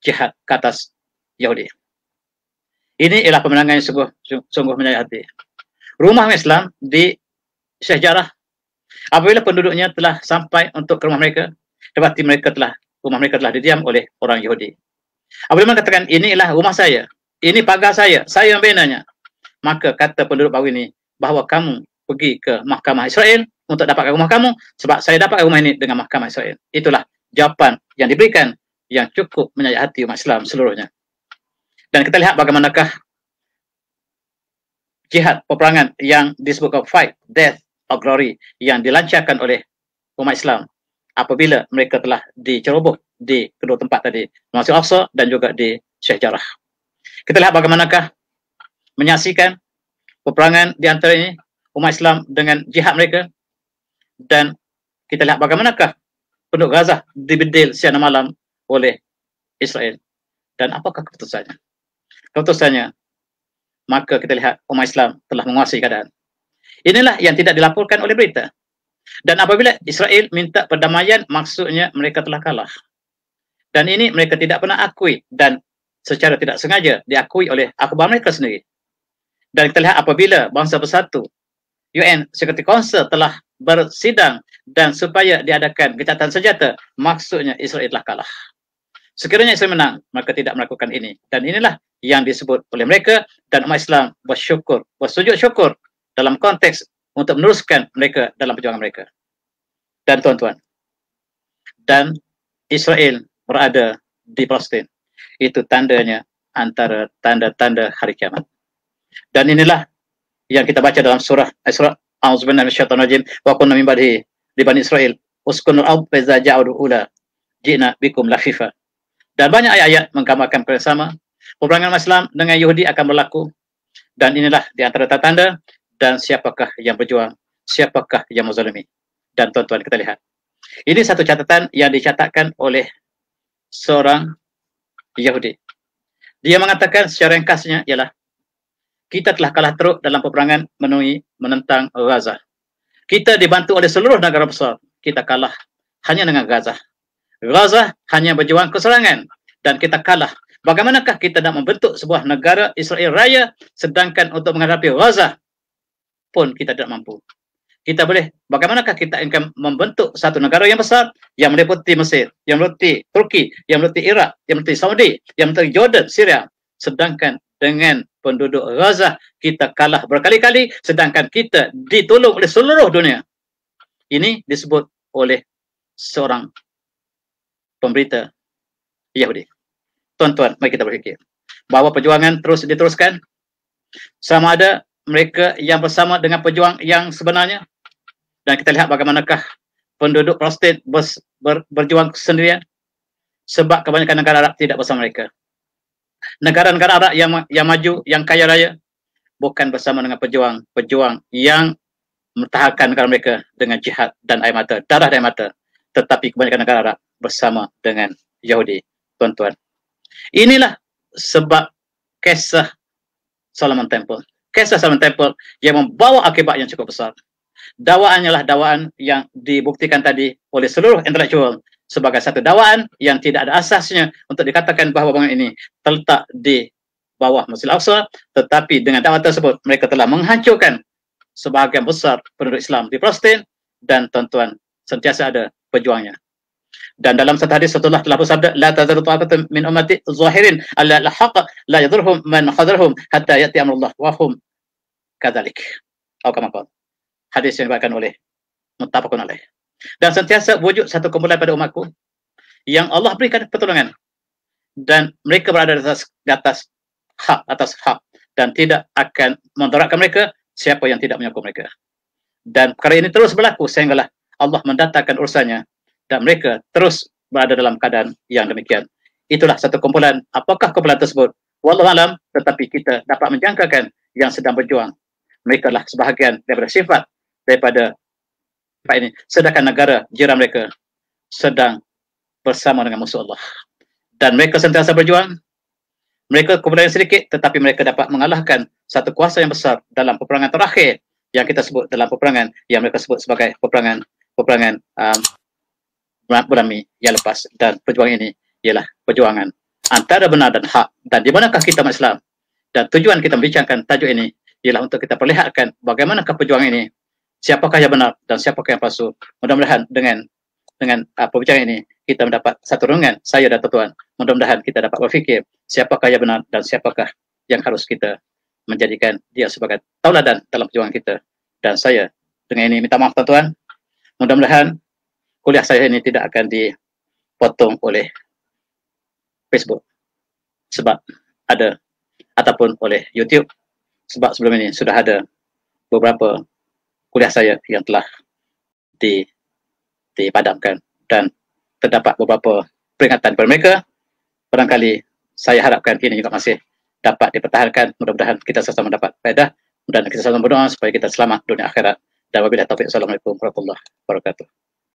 jihad ke atas Yahudi. Ini ialah pemenangan yang sungguh menyayat hati. Rumah Islam di Sheikh Jarrah, apabila penduduknya telah sampai untuk ke rumah mereka, dapati rumah mereka telah didiam oleh orang Yahudi. Apabila mereka katakan, inilah rumah saya, ini pagar saya yang benanya, maka kata penduduk baru ini bahawa kamu pergi ke mahkamah Israel untuk dapatkan rumah kamu, sebab saya dapat rumah ini dengan mahkamah Israel. Itulah jawapan yang diberikan yang cukup menyayat hati umat Islam seluruhnya. Dan kita lihat bagaimanakah jihad peperangan yang disebut fight, death or glory yang dilancarkan oleh umat Islam apabila mereka telah diceroboh di kedua tempat tadi, Masjidil Aqsa dan juga di Sheikh Jarrah. Kita lihat bagaimanakah menyaksikan peperangan di antara ini umat Islam dengan jihad mereka, dan kita lihat bagaimanakah penduduk Gaza dibedil siang dan malam oleh Israel. Dan apakah keputusannya? Keputusannya, maka kita lihat umat Islam telah menguasai keadaan. Inilah yang tidak dilaporkan oleh berita. Dan apabila Israel minta perdamaian, maksudnya mereka telah kalah. Dan ini mereka tidak pernah akui, dan secara tidak sengaja diakui oleh akhbar mereka sendiri. Dan kita lihat apabila bangsa bersatu UN Security Council telah bersidang dan supaya diadakan gencatan senjata, maksudnya Israel telah kalah. Sekiranya Israel menang, maka tidak melakukan ini. Dan inilah yang disebut oleh mereka, dan umat Islam bersyukur, bersujud syukur dalam konteks untuk meneruskan mereka dalam perjuangan mereka. Dan tuan-tuan, dan Israel berada di Palestin. Itu tandanya antara tanda-tanda hari kiamat. Dan inilah yang kita baca dalam surah Isra, A'udzubillahi minasyaitonir rajim, wa kunna min ba'dihi li bani Israil uskunul ardh fa iza ja'u ula ji'na bikum lafifa. Dan banyak ayat-ayat menggambarkan perkara sama. Peperangan Islam dengan Yahudi akan berlaku, dan inilah di antara tanda, dan siapakah yang berjuang, siapakah yang menzalimi. Dan tuan-tuan, kita lihat. Ini satu catatan yang dicatatkan oleh seorang Yahudi. Dia mengatakan secara ringkasnya ialah, kita telah kalah teruk dalam peperangan menentang Gaza. Kita dibantu oleh seluruh negara besar. Kita kalah hanya dengan Gaza. Gaza hanya berjuang keserangan dan kita kalah. Bagaimanakah kita nak membentuk sebuah negara Israel Raya sedangkan untuk menghadapi Gaza pun kita tidak mampu. Kita boleh, bagaimanakah kita akan membentuk satu negara yang besar yang meliputi Mesir, yang meliputi Turki, yang meliputi Iraq, yang meliputi Saudi, yang meliputi Jordan, Syria, sedangkan dengan penduduk Gaza kita kalah berkali-kali, sedangkan kita ditolong oleh seluruh dunia. Ini disebut oleh seorang pemberita Yahudi. Tuan-tuan, mari kita berfikir bahawa perjuangan terus diteruskan, sama ada mereka yang bersama dengan pejuang yang sebenarnya, dan kita lihat bagaimanakah penduduk Palestin berjuang sendirian, sebab kebanyakan negara Arab tidak bersama mereka. Negara-negara Arab yang maju, yang kaya raya, bukan bersama dengan pejuang yang mempertahankan negara mereka dengan jihad dan air mata, darah dan air mata, tetapi kebanyakan negara Arab bersama dengan Yahudi. Tuan-tuan, inilah sebab kisah Solomon Temple. Kisah Solomon Temple yang membawa akibat yang cukup besar. Dakwaannya lah dakwaan yang dibuktikan tadi oleh seluruh intelektual sebagai satu dakwaan yang tidak ada asasnya untuk dikatakan bahawa bangunan ini terletak di bawah Masjidil Aqsa, tetapi dengan dakwah tersebut mereka telah menghancurkan sebahagian besar penduduk Islam di Palestin, dan tuan-tuan, sentiasa ada pejuangnya. Dan dalam satu hadis Rasulullah telah bersabda, la tazalu ta'atun min ummati zahirin alla al-haqq la yadhurhum man khadharhum hatta ya'ti amrullah wa hum kadzalik. Hadis yang diriwayatkan oleh muttafaqun alaih. Dan sentiasa wujud satu kumpulan pada umatku yang Allah berikan pertolongan, dan mereka berada di atas hak, dan tidak akan mendaratkan mereka siapa yang tidak menyokong mereka. Dan perkara ini terus berlaku sehinggalah Allah mendatangkan urusannya dan mereka terus berada dalam keadaan yang demikian. Itulah satu kumpulan. Apakah kumpulan tersebut? Wallahu alam, tetapi kita dapat menjangkakan yang sedang berjuang. Mereka adalah sebahagian daripada sifat daripada ini, sedangkan negara jiran mereka sedang bersama dengan musuh Allah. Dan mereka sentiasa berjuang. Mereka kumpulan sedikit, tetapi mereka dapat mengalahkan satu kuasa yang besar dalam peperangan terakhir yang kita sebut dalam peperangan yang mereka sebut sebagai peperangan bulan Mei yang lepas. Dan perjuangan ini ialah perjuangan antara benar dan hak. Dan di manakah kita umat Islam? Dan tujuan kita membincangkan tajuk ini ialah untuk kita perlihatkan bagaimanakah perjuangan ini, siapakah yang benar dan siapakah yang palsu. Mudah-mudahan dengan perbincangan ini kita mendapat satu renungan, saya dan tuan-tuan. Mudah-mudahan kita dapat berfikir siapakah yang benar dan siapakah yang harus kita menjadikan dia sebagai tauladan dalam perjuangan kita. Dan saya dengan ini minta maaf tuan-tuan. Mudah-mudahan kuliah saya ini tidak akan dipotong oleh Facebook sebab ada, ataupun oleh YouTube, sebab sebelum ini sudah ada beberapa kuliah saya yang telah dipadamkan dan terdapat beberapa peringatan kepada mereka. Barangkali saya harapkan ini juga masih dapat dipertahankan. Mudah-mudahan kita sama-sama dapat faedah dan kita sama berdoa supaya kita selamat dunia akhirat. Dan wabillahi taufiq. Assalamualaikum warahmatullahi wabarakatuh.